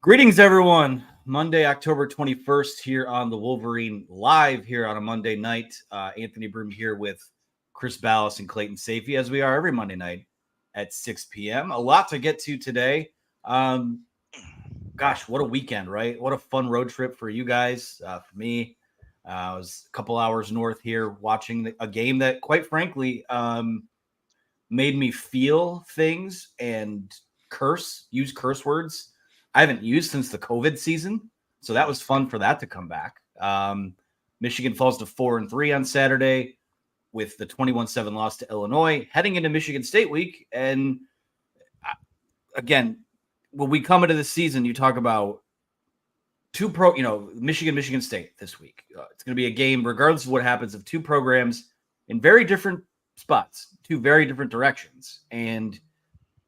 Greetings, everyone. Monday, October 21st, here on the Wolverine live here on a Monday night. Anthony Broom here with Chris Ballas and Clayton Safey, as we are every Monday night at 6 p.m. A lot to get to today. Gosh, what a weekend, right? What a fun road trip for you guys. For me, I was a couple hours north here watching a game that, quite frankly, made me feel things and use curse words I haven't used since the COVID season. So that was fun for that to come back. Michigan falls to 4-3 on Saturday with the 21-7 loss to Illinois, heading into Michigan State week. And again, when we come into the season, you talk about Michigan State this week. It's going to be a game, regardless of what happens, of two programs in very different spots, two very different directions. And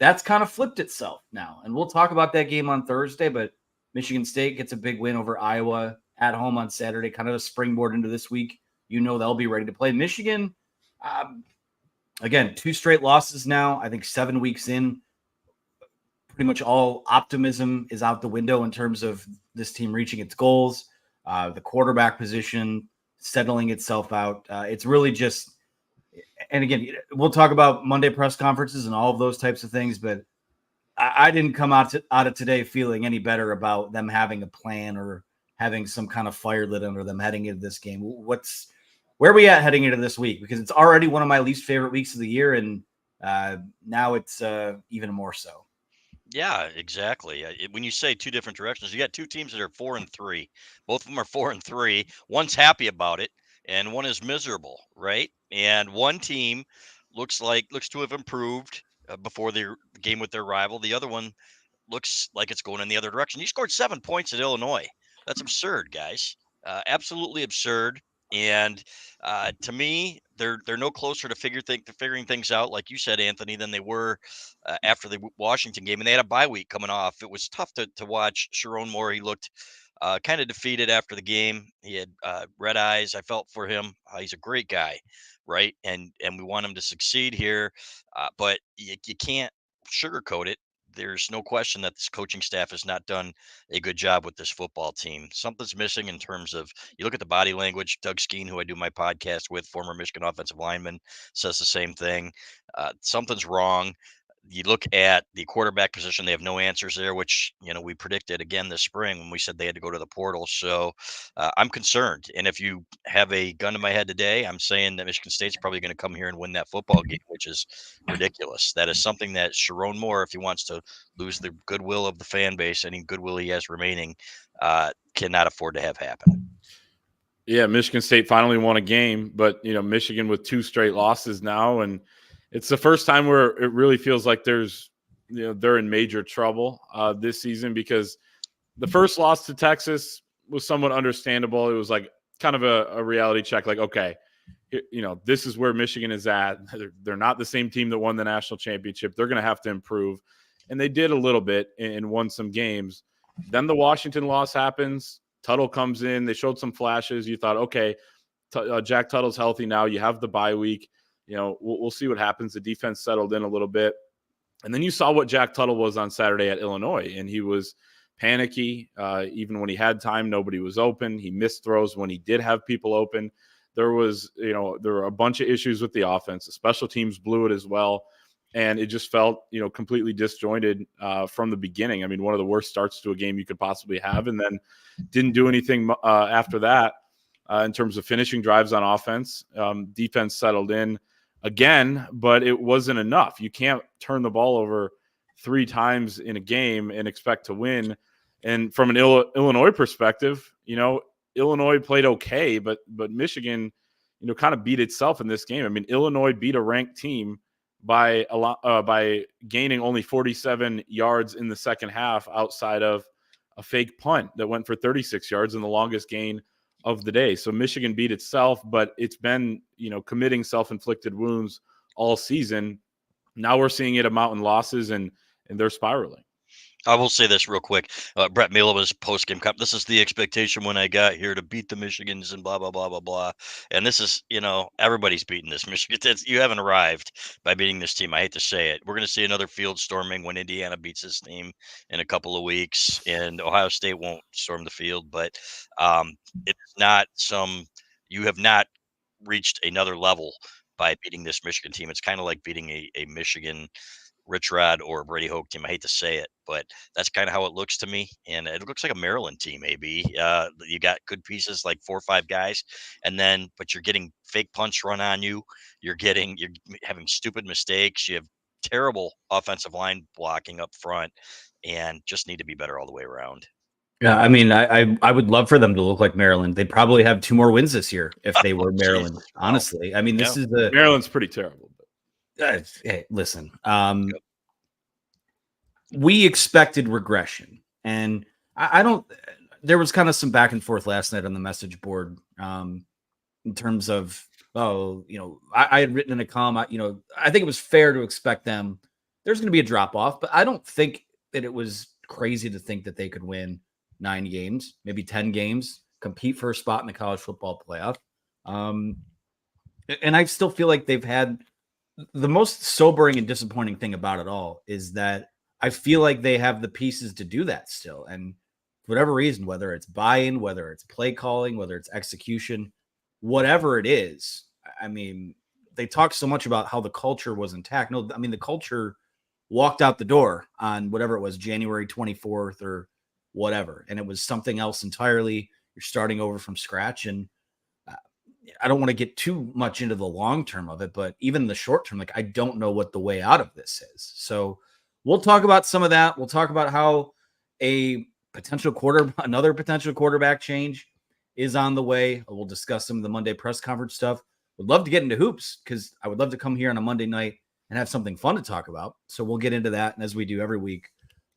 that's kind of flipped itself now. And we'll talk about that game on Thursday, but Michigan State gets a big win over Iowa at home on Saturday, kind of a springboard into this week. You know they'll be ready to play. Michigan, again, 2 straight losses now. I think 7 weeks in, pretty much all optimism is out the window in terms of this team reaching its goals, the quarterback position settling itself out. It's really just – and again, we'll talk about Monday press conferences and all of those types of things, but I didn't come out of today feeling any better about them having a plan or having some kind of fire lit under them heading into this game. Where are we at heading into this week? Because it's already one of my least favorite weeks of the year, and now it's even more so. Yeah, exactly. When you say two different directions, you got two teams that are 4-3. Both of them are 4-3. One's happy about it, and one is miserable, right? And one team looks to have improved before the game with their rival. The other one looks like it's going in the other direction. You scored 7 points at Illinois. That's absurd, guys. Absolutely absurd. And to me, they're no closer to figuring things out, like you said, Anthony, than they were after the Washington game. And they had a bye week coming off. It was tough to watch Sherrone more. He looked kind of defeated after the game. He had red eyes. I felt for him. He's a great guy, right? And we want him to succeed here, but you can't sugarcoat it. There's no question that this coaching staff has not done a good job with this football team. Something's missing in terms of, you look at the body language. Doug Skeen, who I do my podcast with, former Michigan offensive lineman, says the same thing. Something's wrong. You look at the quarterback position, they have no answers there, which, we predicted again this spring when we said they had to go to the portal. So I'm concerned. And if you have a gun to my head today, I'm saying that Michigan State's probably going to come here and win that football game, which is ridiculous. That is something that Sherrone Moore, if he wants to lose the goodwill of the fan base, any goodwill he has remaining, cannot afford to have happen. Yeah, Michigan State finally won a game, but Michigan with 2 straight losses now, and it's the first time where it really feels like they're in major trouble this season, because the first loss to Texas was somewhat understandable. It was like kind of a reality check, like, okay, this is where Michigan is at. They're not the same team that won the national championship. They're going to have to improve, and they did a little bit and won some games. Then the Washington loss happens. Tuttle comes in. They showed some flashes. You thought, okay, Jack Tuttle's healthy now. You have the bye week. We'll see what happens. The defense settled in a little bit. And then you saw what Jack Tuttle was on Saturday at Illinois, and he was panicky. Even when he had time, nobody was open. He missed throws when he did have people open. There were a bunch of issues with the offense. The special teams blew it as well. And it just felt, completely disjointed from the beginning. I mean, one of the worst starts to a game you could possibly have, and then didn't do anything after that in terms of finishing drives on offense. Defense settled in again, but it wasn't enough. You can't turn the ball over 3 times in a game and expect to win. And from an Illinois perspective, Illinois played okay, but Michigan, kind of beat itself in this game. I mean, Illinois beat a ranked team by gaining only 47 yards in the second half, outside of a fake punt that went for 36 yards and the longest gain of the day. So Michigan beat itself, but it's been, committing self-inflicted wounds all season. Now we're seeing it amount in losses, and they're spiraling. I will say this real quick. Brett Milova's post-game cup. This is the expectation when I got here to beat the Michigans and blah blah blah blah blah. And this is, everybody's beating this Michigan. You haven't arrived by beating this team. I hate to say it. We're going to see another field storming when Indiana beats this team in a couple of weeks, and Ohio State won't storm the field. But it's not some. You have not reached another level by beating this Michigan team. It's kind of like beating a Michigan Rich Rod or Brady Hoke team. I hate to say it, but that's kind of how it looks to me. And it looks like a Maryland team, maybe. You got good pieces like 4 or 5 guys, but you're getting fake punch run on you. You're having stupid mistakes. You have terrible offensive line blocking up front, and just need to be better all the way around. Yeah, I mean, I would love for them to look like Maryland. They'd probably have 2 more wins this year if they were Maryland. Jesus. Wow. Honestly, I mean, this Yeah. is the Maryland's pretty terrible. hey, listen. We expected regression, and I don't. There was kind of some back and forth last night on the message board in terms of I had written in a comment. I think it was fair to expect them. There's going to be a drop off, but I don't think that it was crazy to think that they could win 9 games, maybe 10 games, compete for a spot in the college football playoff. And I still feel like they've had the most sobering and disappointing thing about it all is that I feel like they have the pieces to do that still. And for whatever reason, whether it's buy-in, whether it's play calling, whether it's execution, whatever it is, I mean, they talk so much about how the culture was intact. No, I mean, the culture walked out the door on whatever it was, January 24th or whatever. And it was something else entirely. You're starting over from scratch. And I don't want to get too much into the long term of it, but even in the short term, like I don't know what the way out of this is. So we'll talk about some of that. We'll talk about how another potential quarterback change is on the way. We'll discuss some of the Monday press conference stuff. Would love to get into hoops because I would love to come here on a Monday night and have something fun to talk about. So we'll get into that. And as we do every week,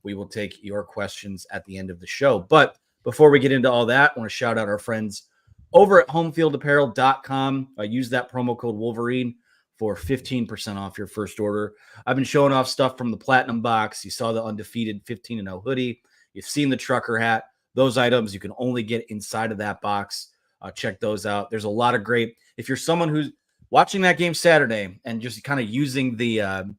we will take your questions at the end of the show. But before we get into all that, I want to shout out our friends over at HomeFieldApparel.com. Use that promo code Wolverine for 15% off your first order. I've been showing off stuff from the Platinum Box. You saw the undefeated 15-0 hoodie. You've seen the trucker hat. Those items you can only get inside of that box. Check those out. There's a lot of great. If you're someone who's watching that game Saturday and just kind of using the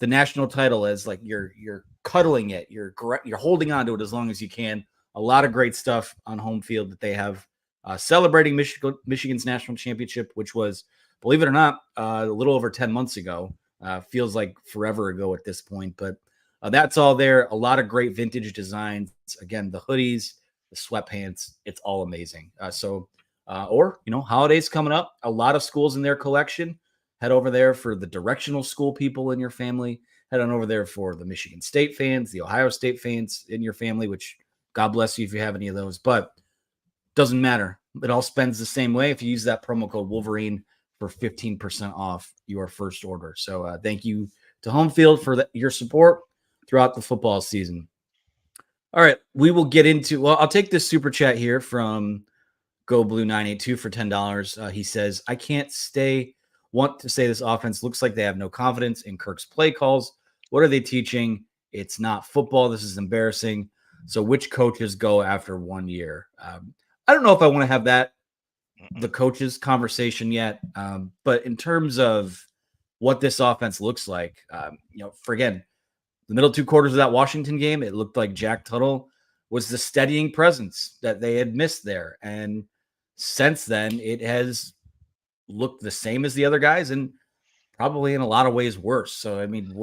national title as like you're cuddling it, you're holding on to it as long as you can. A lot of great stuff on home field that they have celebrating Michigan's national championship, which was, believe it or not, a little over 10 months ago. Feels like forever ago at this point, but that's all there. A lot of great vintage designs. Again, the hoodies, the sweatpants, it's all amazing. Holidays coming up, a lot of schools in their collection. Head over there for the directional school people in your family. Head on over there for the Michigan State fans, the Ohio State fans in your family, which God bless you if you have any of those, but doesn't matter. It all spends the same way if you use that promo code Wolverine for 15% off your first order. So thank you to HomeField for your support throughout the football season. All right, we will get into, I'll take this super chat here from Go Blue 982 for $10. He says, I want to say this offense looks like they have no confidence in Kirk's play calls. What are they teaching? It's not football. This is embarrassing. So which coaches go after 1 year? I don't know if I want to have the coaches conversation yet. But in terms of what this offense looks like, the middle 2 quarters of that Washington game, it looked like Jack Tuttle was the steadying presence that they had missed there. And since then, it has looked the same as the other guys and probably in a lot of ways worse. So, I mean,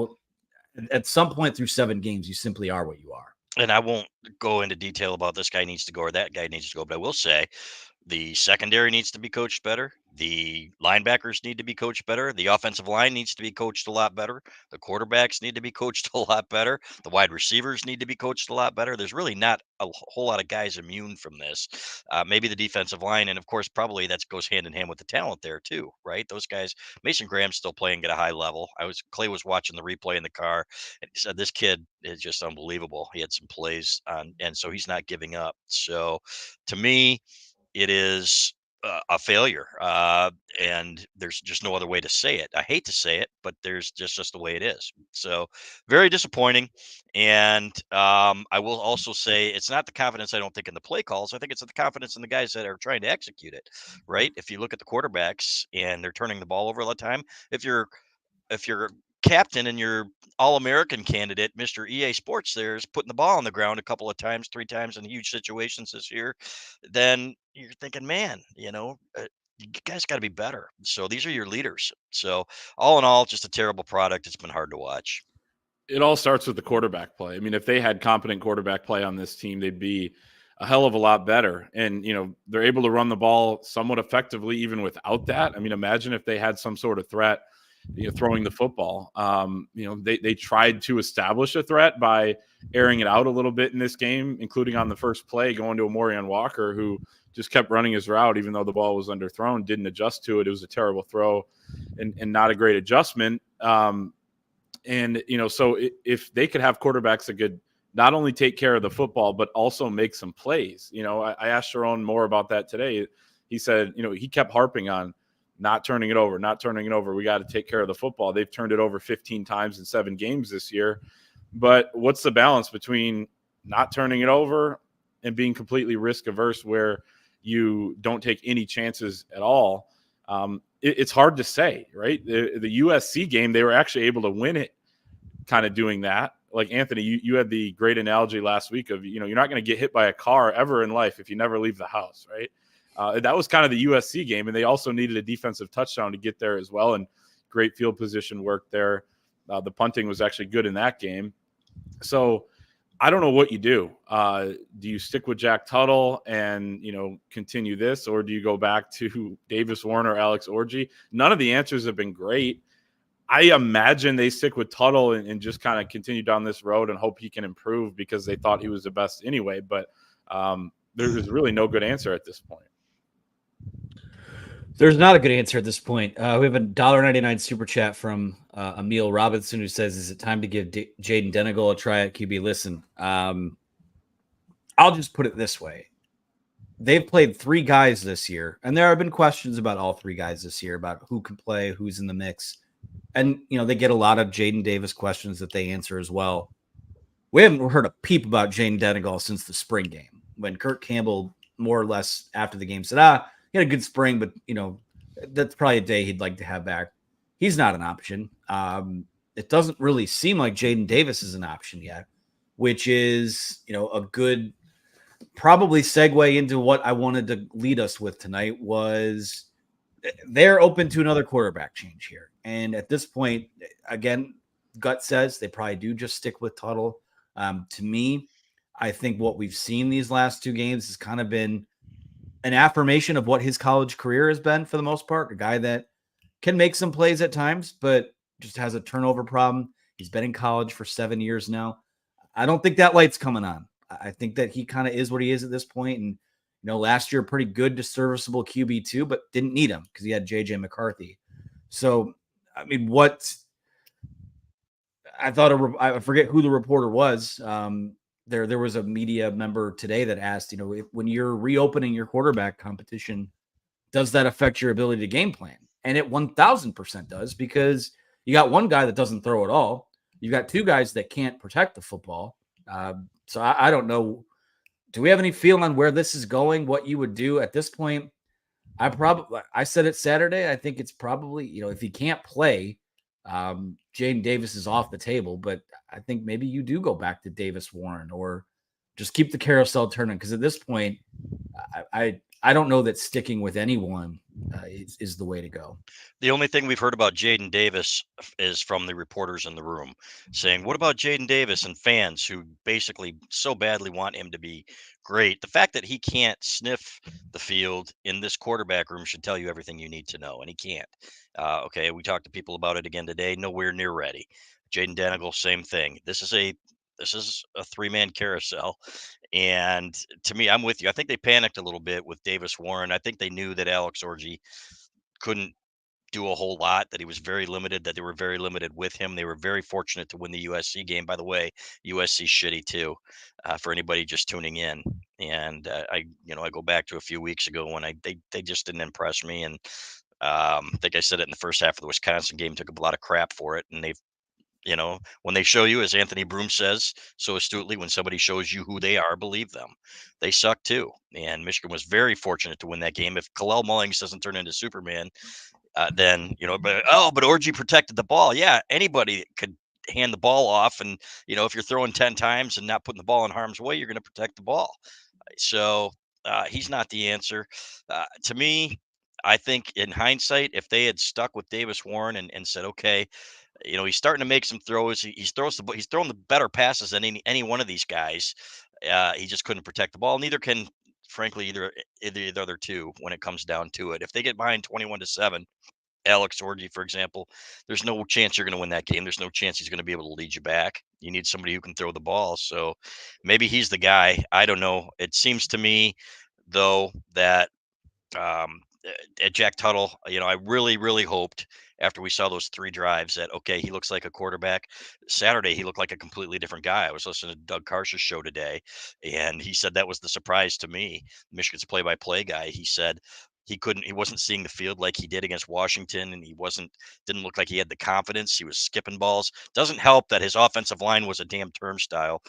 at some point through 7 games, you simply are what you are. And I won't go into detail about this guy needs to go or that guy needs to go, but I will say the secondary needs to be coached better. The linebackers need to be coached better. The offensive line needs to be coached a lot better. The quarterbacks need to be coached a lot better. The wide receivers need to be coached a lot better. There's really not a whole lot of guys immune from this. Maybe the defensive line, and of course, probably that goes hand in hand with the talent there too, right? Those guys, Mason Graham's still playing at a high level. Clay was watching the replay in the car and he said this kid is just unbelievable. He had some plays on, and so he's not giving up. So to me, it is a failure. And there's just no other way to say it. I hate to say it, but there's just the way it is. So very disappointing. And I will also say it's not the confidence I don't think in the play calls. I think it's the confidence in the guys that are trying to execute it. Right. If you look at the quarterbacks and they're turning the ball over all the time, if you're captain and your all-American candidate, Mr. EA Sports, there is putting the ball on the ground a couple of times, 3 times in huge situations this year, then you're thinking, man, you guys got to be better. So these are your leaders. So all in all, just a terrible product. It's been hard to watch. It all starts with the quarterback play. I mean, if they had competent quarterback play on this team, they'd be a hell of a lot better. And, they're able to run the ball somewhat effectively even without that. I mean, imagine if they had some sort of threat, throwing the football. They tried to establish a threat by airing it out a little bit in this game, including on the first play, going to Orie Walker, who just kept running his route, even though the ball was underthrown, didn't adjust to it. It was a terrible throw and not a great adjustment. So if they could have quarterbacks that could not only take care of the football, but also make some plays. I asked Sherrone more about that today. He said, he kept harping on not turning it over, not turning it over. We got to take care of the football. They've turned it over 15 times in 7 games this year. But what's the balance between not turning it over and being completely risk averse where you don't take any chances at all? It's hard to say, right? The USC game, they were actually able to win it kind of doing that. Like Anthony, you had the great analogy last week of, you're not going to get hit by a car ever in life if you never leave the house, right? That was kind of the USC game, and they also needed a defensive touchdown to get there as well, and great field position work there. The punting was actually good in that game. So I don't know what you do. Do you stick with Jack Tuttle and, continue this, or do you go back to Davis Warner, Alex Orie? None of the answers have been great. I imagine they stick with Tuttle and just kind of continue down this road and hope he can improve because they thought he was the best anyway. But there's really no good answer at this point. There's not a good answer at this point. We have a $1.99 super chat from Emil Robinson who says, "Is it time to give Jaden Denegal a try at QB?" Listen, I'll just put it this way. They've played 3 guys this year, and there have been questions about all 3 guys this year about who can play, who's in the mix. And, they get a lot of Jaden Davis questions that they answer as well. We haven't heard a peep about Jaden Denegal since the spring game when Kurt Campbell more or less after the game said, he had a good spring, but, that's probably a day he'd like to have back. He's not an option. It doesn't really seem like Jaden Davis is an option yet, which is, a good probably segue into what I wanted to lead us with tonight was they're open to another quarterback change here. And at this point, again, gut says they probably do just stick with Tuttle. To me, I think what we've seen these last 2 games has kind of been an affirmation of what his college career has been for the most part. A guy that can make some plays at times, but just has a turnover problem. He's been in college for 7 years now. I don't think that light's coming on. I think that he kind of is what he is at this point. And, last year, pretty good to serviceable QB2, but didn't need him because he had JJ McCarthy. So, I mean, I forget who the reporter was. There was a media member today that asked, when you're reopening your quarterback competition, does that affect your ability to game plan? And it 1000% does, because you got one guy that doesn't throw at all. You've got 2 guys that can't protect the football. So I don't know. Do we have any feel on where this is going? What you would do at this point? I said it Saturday. I think it's probably, if he can't play, Jaden Davis is off the table, but I think maybe you do go back to Davis Warren or just keep the carousel turning. Because at this point, I don't know that sticking with anyone is the way to go. The only thing we've heard about Jaden Davis is from the reporters in the room saying, "What about Jaden Davis?" and fans who basically so badly want him to be great. The fact that he can't sniff the field in this quarterback room should tell you everything you need to know, and he can't. Okay, we talked to people about it again today. Nowhere near ready. Jaden Denegal, same thing. This is a 3-man carousel. And to me, I'm with you. I think they panicked a little bit with Davis Warren. I think they knew that Alex Orie couldn't do a whole lot, that he was very limited, that they were very limited with him. They were very fortunate to win the USC game. By the way, USC shitty too, for anybody just tuning in. And I go back to a few weeks ago when they just didn't impress me. And I think I said it in the first half of the Wisconsin game, took a lot of crap for it. And when they show you, as Anthony Broom says so astutely, when somebody shows you who they are, believe them. They suck too. And Michigan was very fortunate to win that game. If Kalel Mullings doesn't turn into Superman, then, but Orji protected the ball. Yeah, anybody could hand the ball off. And, if you're throwing 10 times and not putting the ball in harm's way, you're going to protect the ball. So he's not the answer. To me, I think in hindsight, if they had stuck with Davis Warren and said, okay, he's starting to make some throws. He's throwing the better passes than any one of these guys. He just couldn't protect the ball. Neither can, frankly, either the other two when it comes down to it. If they get behind 21-7, Alex Orji, for example, there's no chance you're going to win that game. There's no chance he's going to be able to lead you back. You need somebody who can throw the ball. So maybe he's the guy. I don't know. It seems to me, though, that at Jack Tuttle, I really, really hoped after we saw those 3 drives that, okay, he looks like a quarterback. Saturday, he looked like a completely different guy. I was listening to Doug Karsh's show today, and he said that was the surprise to me. Michigan's play-by-play guy. He said he wasn't seeing the field like he did against Washington, and didn't look like he had the confidence. He was skipping balls. Doesn't help that his offensive line was a damn turnstile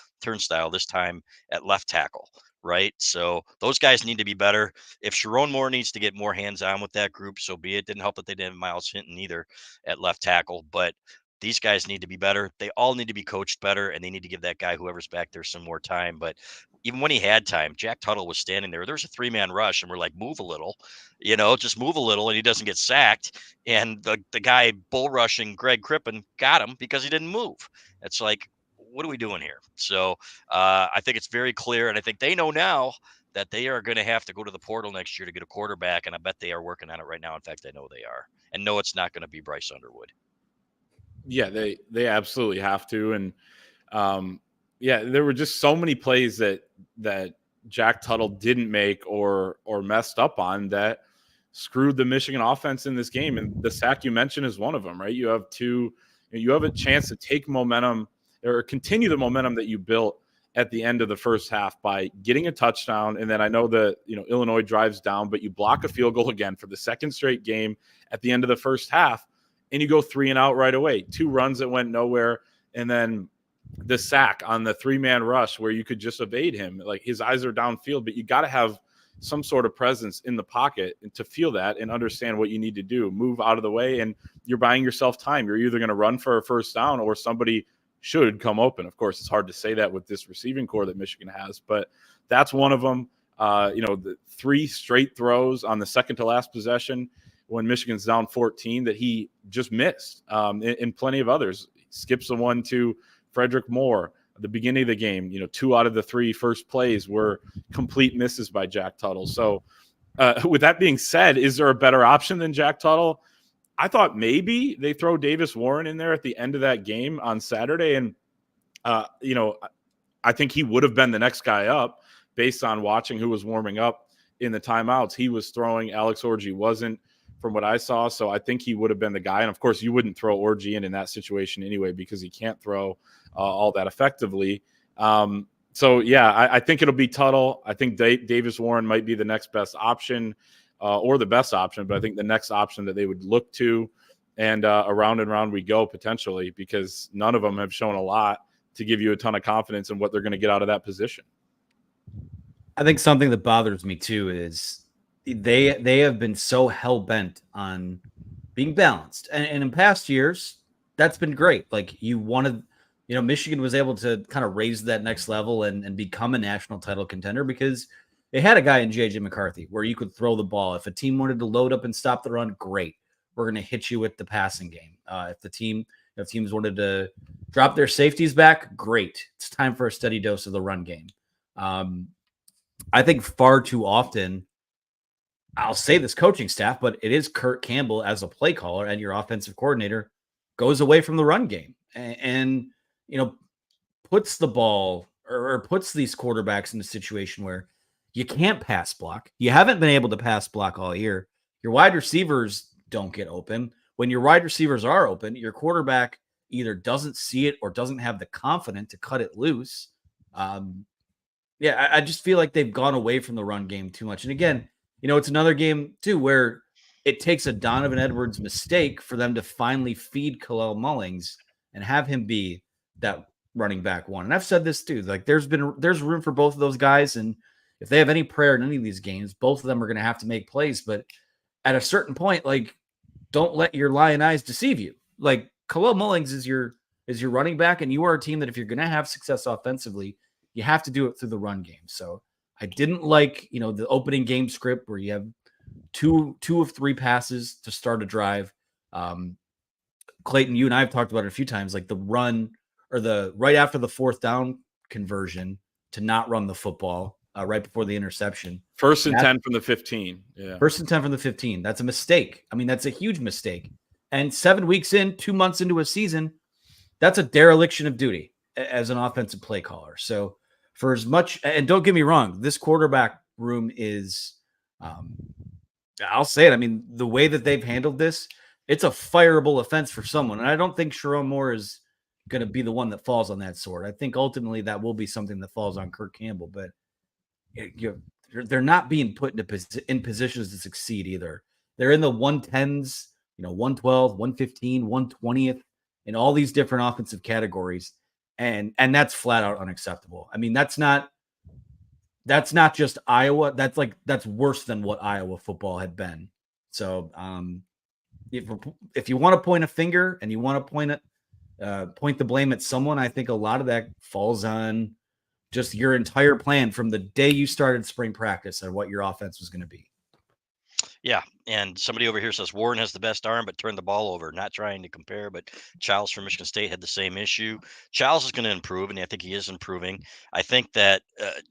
this time at left tackle. Right. So those guys need to be better. If Sherrone Moore needs to get more hands on with that group, so be it. Didn't help that they didn't have Miles Hinton either at left tackle, but these guys need to be better. They all need to be coached better, and they need to give that guy, whoever's back there, some more time. But even when he had time, Jack Tuttle was standing there. There's a 3-man rush, and we're like, move a little, just move a little, and he doesn't get sacked. And the guy bull rushing Greg Crippen got him because he didn't move. It's like, what are we doing here? So I think it's very clear, and I think they know now that they are going to have to go to the portal next year to get a quarterback, and I bet they are working on it right now. In fact, I know they are, and no, it's not going to be Bryce Underwood. Yeah, they absolutely have to, and there were just so many plays that Jack Tuttle didn't make or messed up on that screwed the Michigan offense in this game, and the sack you mentioned is one of them, right? You have a chance to take momentum or continue the momentum that you built at the end of the first half by getting a touchdown. And then I know that, Illinois drives down, but you block a field goal again for the second straight game at the end of the first half, and you go 3 and out right away. 2 runs that went nowhere. And then the sack on the 3-man rush where you could just evade him. Like, his eyes are downfield, but you got to have some sort of presence in the pocket and to feel that and understand what you need to do. Move out of the way, and you're buying yourself time. You're either going to run for a first down or somebody should come open. Of course, it's hard to say that with this receiving core that Michigan has, but that's one of them. The 3 straight throws on the second to last possession when Michigan's down 14 that he just missed, and plenty of others. He skips the one to Frederick Moore at the beginning of the game. 2 out of the 3 first plays were complete misses by Jack Tuttle. So with that being said, is there a better option than Jack Tuttle? I thought maybe they throw Davis Warren in there at the end of that game on Saturday. And, I think he would have been the next guy up based on watching who was warming up in the timeouts. He was throwing. Alex Orji wasn't, from what I saw. So I think he would have been the guy. And of course, you wouldn't throw Orji in that situation anyway, because he can't throw all that effectively. I think it'll be Tuttle. I think Davis Warren might be the next best option. Or the best option, but I think the next option that they would look to, and around and round we go potentially, because none of them have shown a lot to give you a ton of confidence in what they're going to get out of that position. I think something that bothers me too is they have been so hell-bent on being balanced. And in past years, that's been great. Like, Michigan was able to kind of raise that next level and become a national title contender because they had a guy in J.J. McCarthy where you could throw the ball. If a team wanted to load up and stop the run, great. We're going to hit you with the passing game. If teams wanted to drop their safeties back, great. It's time for a steady dose of the run game. I think far too often, I'll say this coaching staff, but it is Kurt Campbell as a play caller and your offensive coordinator goes away from the run game and puts the ball or puts these quarterbacks in a situation where you can't pass block. You haven't been able to pass block all year. Your wide receivers don't get open. When your wide receivers are open, your quarterback either doesn't see it or doesn't have the confidence to cut it loose. I just feel like they've gone away from the run game too much. And again, it's another game too where it takes a Donovan Edwards mistake for them to finally feed Khalil Mullings and have him be that running back one. And I've said this too, like there's room for both of those guys. And if they have any prayer in any of these games, both of them are going to have to make plays. But at a certain point, like, don't let your lion eyes deceive you. Like, Khalil Mullings is your running back, and you are a team that if you're going to have success offensively, you have to do it through the run game. So I didn't like, the opening game script where you have two of three passes to start a drive. Clayton, you and I have talked about it a few times, like the run or the right after the fourth down conversion to not run the football right before the interception. First and 10 from the 15. Yeah. First and 10 from the 15. That's a mistake. I mean, that's a huge mistake. And 7 weeks in, 2 months into a season, that's a dereliction of duty as an offensive play caller. So for as much, and don't get me wrong, this quarterback room is, I'll say it. I mean, the way that they've handled this, it's a fireable offense for someone. And I don't think Sherrone Moore is going to be the one that falls on that sword. I think ultimately that will be something that falls on Kirk Campbell, but they're not being put in positions to succeed either. They're in the 110s, 112, 115, 120th in all these different offensive categories. And that's flat out unacceptable. I mean, that's not just Iowa. That's worse than what Iowa football had been. So if you want to point a finger and you want to point the blame at someone, I think a lot of that falls on just your entire plan from the day you started spring practice and what your offense was going to be. Yeah, and somebody over here says Warren has the best arm, but turned the ball over. Not trying to compare, but Childs from Michigan State had the same issue. Childs is going to improve, and I think he is improving. I think that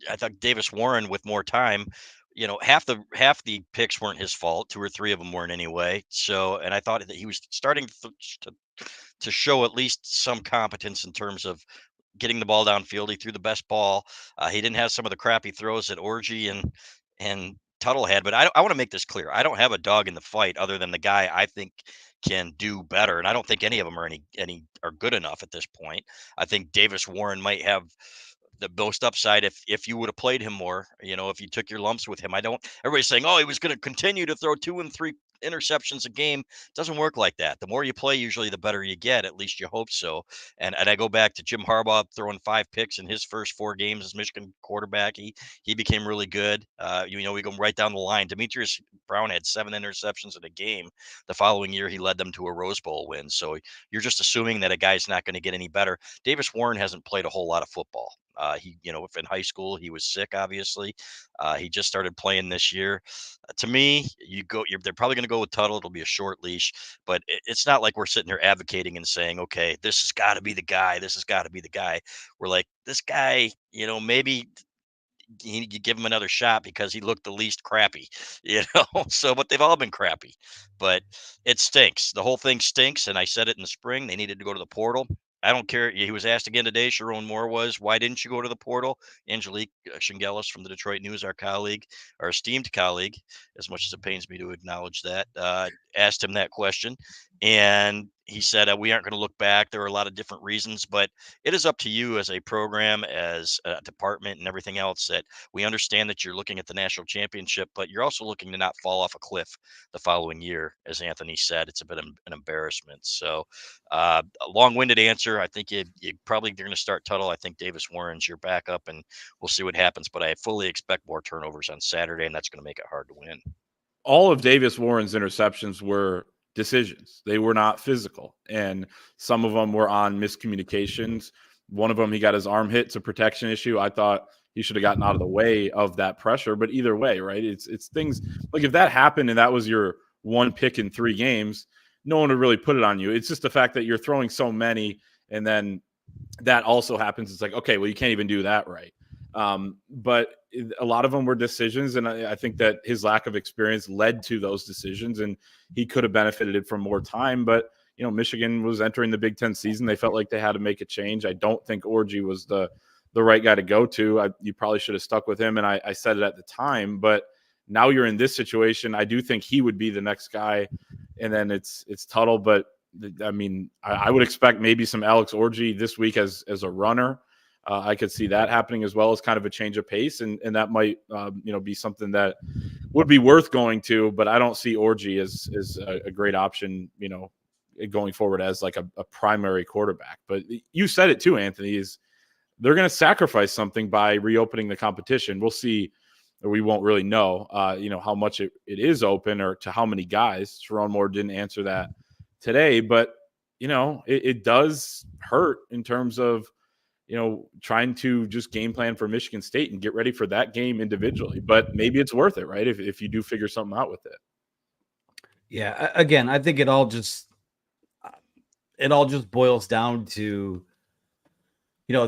I thought Davis Warren with more time, half the picks weren't his fault. 2 or 3 of them weren't anyway. So, and I thought that he was starting to show at least some competence in terms of getting the ball downfield. He threw the best ball. He didn't have some of the crappy throws that Orie and Tuttle had, but I want to make this clear. I don't have a dog in the fight other than the guy I think can do better, and I don't think any of them are any are good enough at this point. I think Davis Warren might have the most upside if you would have played him more. If you took your lumps with him. Everybody's saying, oh, he was going to continue to throw 2 and 3 interceptions a game. It doesn't work like that. The more you play, usually the better you get. At least you hope so. And I go back to Jim Harbaugh throwing 5 picks in his first 4 games as Michigan quarterback. He became really good. We go right down the line. Demetrius Brown had 7 interceptions in a game. The following year, he led them to a Rose Bowl win. So you're just assuming that a guy's not going to get any better. Davis Warren hasn't played a whole lot of football. If in high school he was sick, obviously, he just started playing this year. To me, they're probably going to go with Tuttle. It'll be a short leash, but it's not like we're sitting here advocating and saying, okay, this has got to be the guy. This has got to be the guy. We're like, this guy, maybe you give him another shot because he looked the least crappy, So, but they've all been crappy, but it stinks. The whole thing stinks. And I said it in the spring, they needed to go to the portal. I don't care. He was asked again today. Sherrone Moore was, why didn't you go to the portal? Angelique Shingelis from the Detroit News, our esteemed colleague, as much as it pains me to acknowledge that, asked him that question. And he said, we aren't going to look back. There are a lot of different reasons, but it is up to you as a program, as a department and everything else, that we understand that you're looking at the national championship, but you're also looking to not fall off a cliff the following year. As Anthony said, it's a bit of an embarrassment. So a long-winded answer. I think you probably going to start Tuttle. I think Davis Warren's your backup, and we'll see what happens. But I fully expect more turnovers on Saturday, and that's going to make it hard to win. All of Davis Warren's interceptions were decisions. They were not physical, and some of them were on miscommunications. One of them, he got his arm hit. It's a protection issue. I thought he should have gotten out of the way of that pressure, but either way, right? It's things like if that happened and that was your one pick in 3 games, no one would really put it on you. It's just the fact that you're throwing so many, and then that also happens. It's like, okay, well, you can't even do that right. But a lot of them were decisions, and I think that his lack of experience led to those decisions, and he could have benefited from more time. But Michigan was entering the Big Ten season; they felt like they had to make a change. I don't think Orie was the right guy to go to. You probably should have stuck with him, and I said it at the time. But Now you're in this situation. I do think he would be the next guy, and then it's Tuttle. But I mean, I would expect maybe some Alex Orie this week as a runner. I could see that happening as well as kind of a change of pace, and that might be something that would be worth going to. But I don't see Orie as a great option, going forward as like a primary quarterback. But you said it too, Anthony, is they're going to sacrifice something by reopening the competition. We'll see, or we won't really know, how much it is open or to how many guys. Sherrone Moore didn't answer that today, but it does hurt in terms of trying to just game plan for Michigan State and get ready for that game individually. But maybe it's worth it, right? If you do figure something out with it. Yeah. Again, I think it all just boils down to,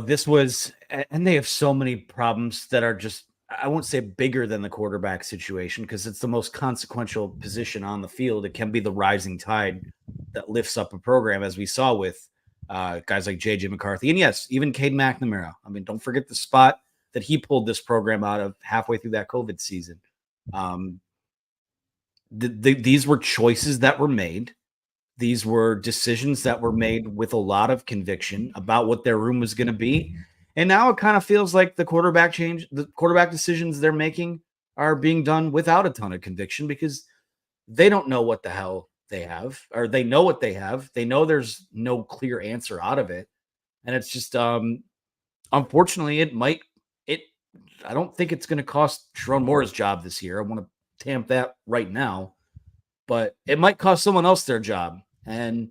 this was, and they have so many problems that are just, I won't say bigger than the quarterback situation because it's the most consequential position on the field. It can be the rising tide that lifts up a program, as we saw with guys like J.J. McCarthy. And yes, even Cade McNamara. I mean, don't forget the spot that he pulled this program out of halfway through that COVID season. These were choices that were made. These were decisions that were made with a lot of conviction about what their room was going to be. And now it kind of feels like the quarterback decisions they're making are being done without a ton of conviction because they don't know what the hell they have, or they know what they have. They know there's no clear answer out of it. And it's just, unfortunately, I don't think it's going to cost Sherrone Moore's job this year. I want to tamp that right now, but it might cost someone else their job. And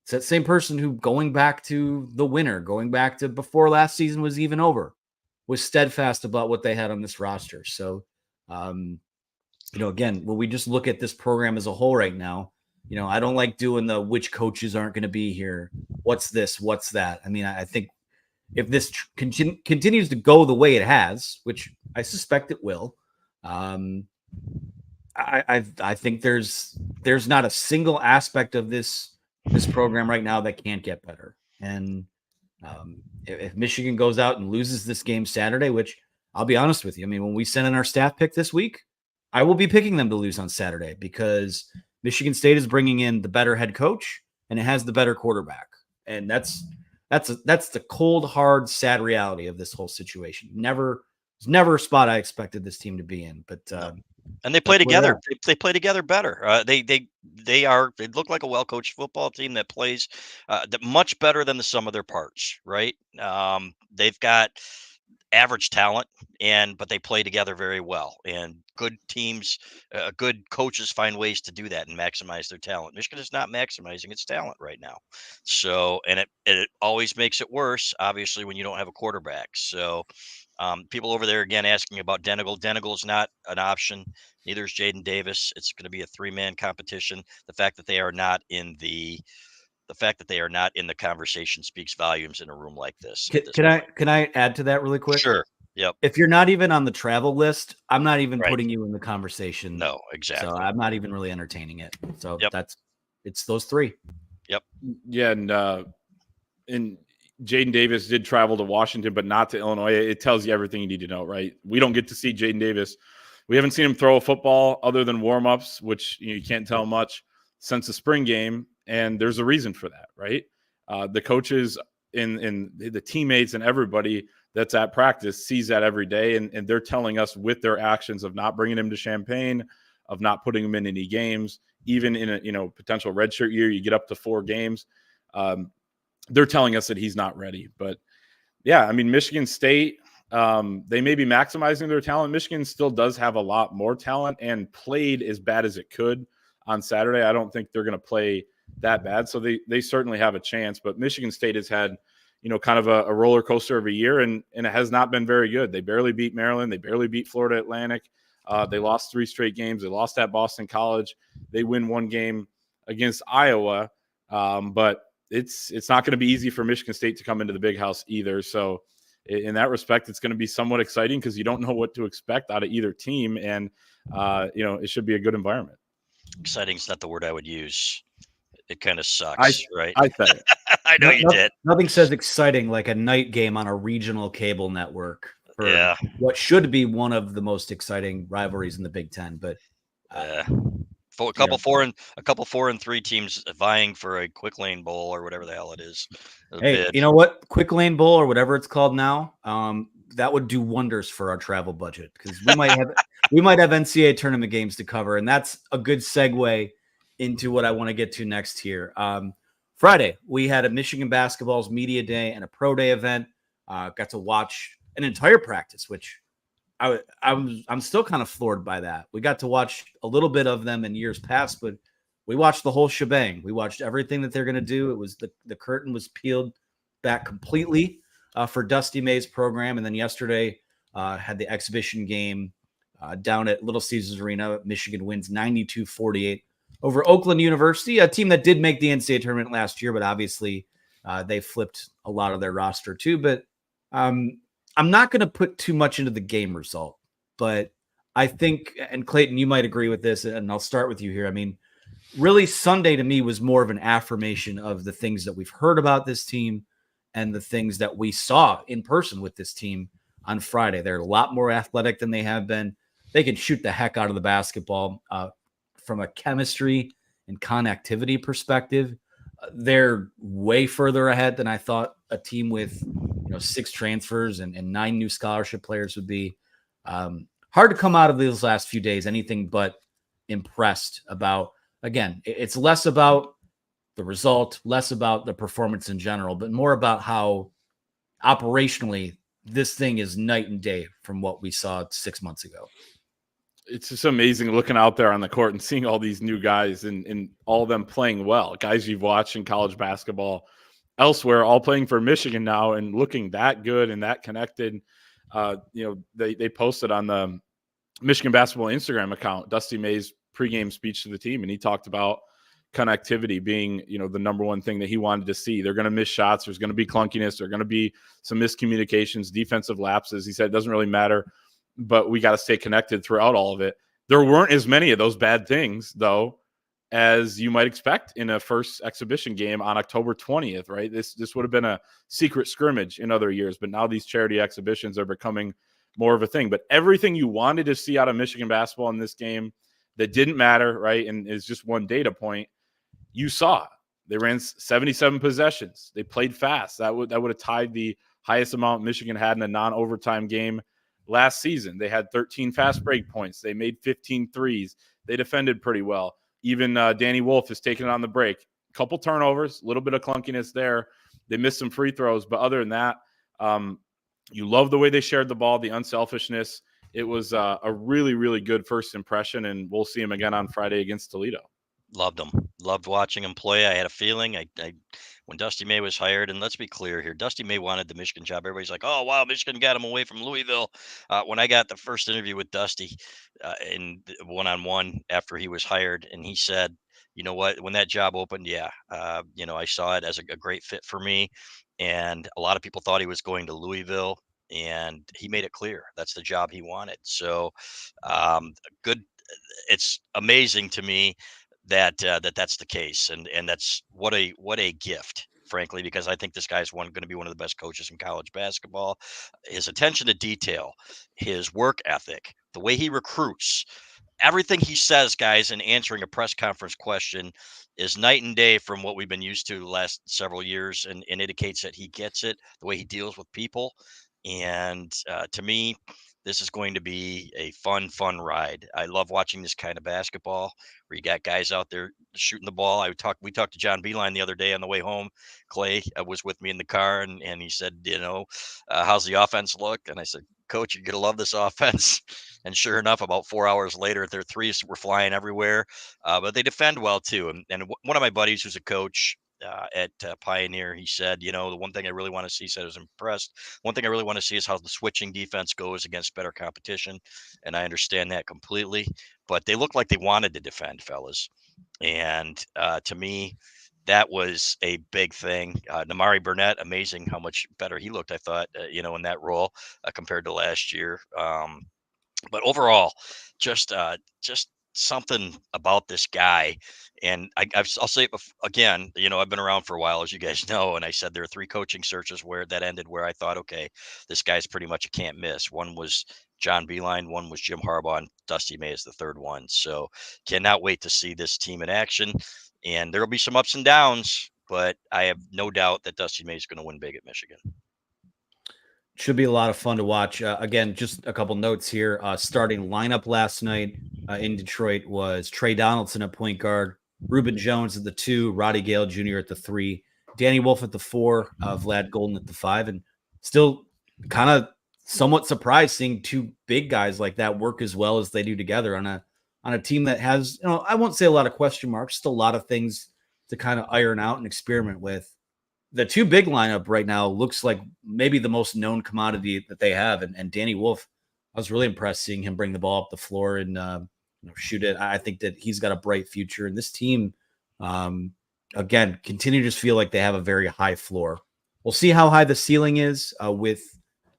it's that same person who, going back to the winter, going back to before last season was even over, was steadfast about what they had on this roster. So, again, when we just look at this program as a whole right now, I don't like doing the which coaches aren't going to be here. What's this? What's that? I mean, I think if this continues to go the way it has, which I suspect it will, I think there's not a single aspect of this program right now that can't get better. And if Michigan goes out and loses this game Saturday, which I'll be honest with you, I mean, when we send in our staff pick this week, I will be picking them to lose on Saturday because Michigan State is bringing in the better head coach and it has the better quarterback. And that's the cold, hard, sad reality of this whole situation. It's never a spot I expected this team to be in, but and they play together. They play together better. They look like a well-coached football team that plays much better than the sum of their parts, right? They've got average talent, but they play together very well. And good teams, good coaches find ways to do that and maximize their talent. Michigan is not maximizing its talent right now. So, and it always makes it worse, obviously, when you don't have a quarterback. So, people over there again asking about Denegal. Denegal is not an option. Neither is Jaden Davis. It's going to be a 3-man competition. The fact that they are not in the conversation speaks volumes in a room like this. Can I add to that really quick? Sure. Yep. If you're not even on the travel list, I'm not even putting you in the conversation. No, exactly. So I'm not even really entertaining it. So it's those three. Yep. Yeah. And Jaden Davis did travel to Washington, but not to Illinois. It tells you everything you need to know, right? We don't get to see Jaden Davis. We haven't seen him throw a football other than warm-ups, which you can't tell much since the spring game. And there's a reason for that, right? The coaches and the teammates and everybody that's at practice sees that every day. And they're telling us with their actions of not bringing him to Champaign, of not putting him in any games, even in a potential redshirt year, you get up to 4 games. They're telling us that he's not ready. But yeah, I mean, Michigan State, they may be maximizing their talent. Michigan still does have a lot more talent and played as bad as it could on Saturday. I don't think they're going to play that bad. So they certainly have a chance. But Michigan State has had, kind of a roller coaster of a year, and it has not been very good. They barely beat Maryland. They barely beat Florida Atlantic. They lost 3 straight games. They lost at Boston College. They win 1 game against Iowa. But it's not going to be easy for Michigan State to come into the big house either. So in that respect, it's going to be somewhat exciting because you don't know what to expect out of either team. And, it should be a good environment. Exciting is not the word I would use. It kind of sucks, right? I said it. I know you did. Nothing says exciting like a night game on a regional cable network. for Yeah. what should be one of the most exciting rivalries in the Big Ten. But A you know, couple 4-3 teams vying for a quick lane bowl or whatever the hell it is. A hey, bid. you know what? Quick Lane Bowl or whatever it's called now, that would do wonders for our travel budget because we might have NCAA tournament games to cover, and that's a good segue into what I want to get to next here. Friday, we had a Michigan basketball's media day and a pro day event. Got to watch an entire practice, which I'm still kind of floored by that. We got to watch a little bit of them in years past, but we watched the whole shebang. We watched everything that they're going to do. It was the curtain was peeled back completely for Dusty May's program, and then yesterday had the exhibition game down at Little Caesars Arena. Michigan wins 92-48 over Oakland University, a team that did make the NCAA tournament last year, but obviously they flipped a lot of their roster too. But I'm not going to put too much into the game result, but I think, and Clayton, you might agree with this, and I'll start with you here. I mean, really, Sunday to me was more of an affirmation of the things that we've heard about this team and the things that we saw in person with this team on Friday. They're a lot more athletic than they have been. They can shoot the heck out of the basketball from a chemistry and connectivity perspective. They're way further ahead than I thought a team with 6 transfers and 9 new scholarship players would be. Hard to come out of these last few days anything but impressed about. Again, it's less about the result, less about the performance in general, but more about how operationally this thing is night and day from what we saw 6 months ago. It's just amazing looking out there on the court and seeing all these new guys and all of them playing well. Guys you've watched in college basketball elsewhere, all playing for Michigan now and looking that good and that connected. They posted on the Michigan basketball Instagram account Dusty May's pregame speech to the team, and he talked about connectivity being the number one thing that he wanted to see. They're going to miss shots. There's going to be clunkiness. There's going to be some miscommunications, defensive lapses. He said it doesn't really matter, but we got to stay connected throughout all of it. There weren't as many of those bad things, though, as you might expect in a first exhibition game on October 20th, right? This would have been a secret scrimmage in other years, but now these charity exhibitions are becoming more of a thing. But everything you wanted to see out of Michigan basketball in this game that didn't matter, right, and is just one data point, you saw. They ran 77 possessions. They played fast. That would have tied the highest amount Michigan had in a non-overtime game last season. They had 13 fast break points. They made 15 threes. They defended pretty well. Even Danny Wolf is taking it on the break. A couple turnovers, a little bit of clunkiness there. They missed some free throws, but other than that, you love the way they shared the ball, the unselfishness. It was a really, really good first impression, and we'll see him again on Friday against Toledo. Loved him. Loved watching him play. I had a feeling when Dusty May was hired, and let's be clear here, Dusty May wanted the Michigan job. Everybody's like, oh, wow, Michigan got him away from Louisville. When I got the first interview with Dusty in one-on-one after he was hired, and he said, you know what, when that job opened, I saw it as a great fit for me. And a lot of people thought he was going to Louisville, and he made it clear that's the job he wanted. So good. It's amazing to me that that's the case, and that's what a gift, frankly, because I think this guy's going to be one of the best coaches in college basketball. His attention to detail, his work ethic, the way he recruits, everything he says, guys, in answering a press conference question is night and day from what we've been used to the last several years, and indicates that he gets it, the way he deals with people. And to me, this is going to be a fun ride. I love watching this kind of basketball where you got guys out there shooting the ball. We talked to John Beeline the other day on the way home. Clay was with me in the car, and he said, how's the offense look? And I said, Coach, you're gonna love this offense. And sure enough, about 4 hours later, their threes were flying everywhere. But they defend well too. And one of my buddies who's a coach at Pioneer, he said, the one thing I really want to see, said I was impressed. One thing I really want to see is how the switching defense goes against better competition. And I understand that completely, but they look like they wanted to defend, fellas. And to me, that was a big thing. Namari Burnett, amazing how much better he looked, I thought, in that role compared to last year. But overall, just something about this guy. And I'll say it again, I've been around for a while, as you guys know, and I said there are 3 coaching searches where that ended, where I thought, okay, this guy's pretty much a can't miss. One was John Beeline, one was Jim Harbaugh, and Dusty May is the third one. So cannot wait to see this team in action. And there'll be some ups and downs, but I have no doubt that Dusty May is going to win big at Michigan. Should be a lot of fun to watch. Again, just a couple notes here. Starting lineup last night in Detroit was Trey Donaldson at point guard, Reuben Jones at the 2, Roddy Gale Jr. at the 3, Danny Wolf at the 4, Vlad Golden at the 5, and still kind of somewhat surprised seeing 2 big guys like that work as well as they do together on a team that has, I won't say a lot of question marks, just a lot of things to kind of iron out and experiment with. The 2 big lineup right now looks like maybe the most known commodity that they have. And Danny Wolf, I was really impressed seeing him bring the ball up the floor and shoot it. I think that he's got a bright future. And this team, again, continue to just feel like they have a very high floor. We'll see how high the ceiling is with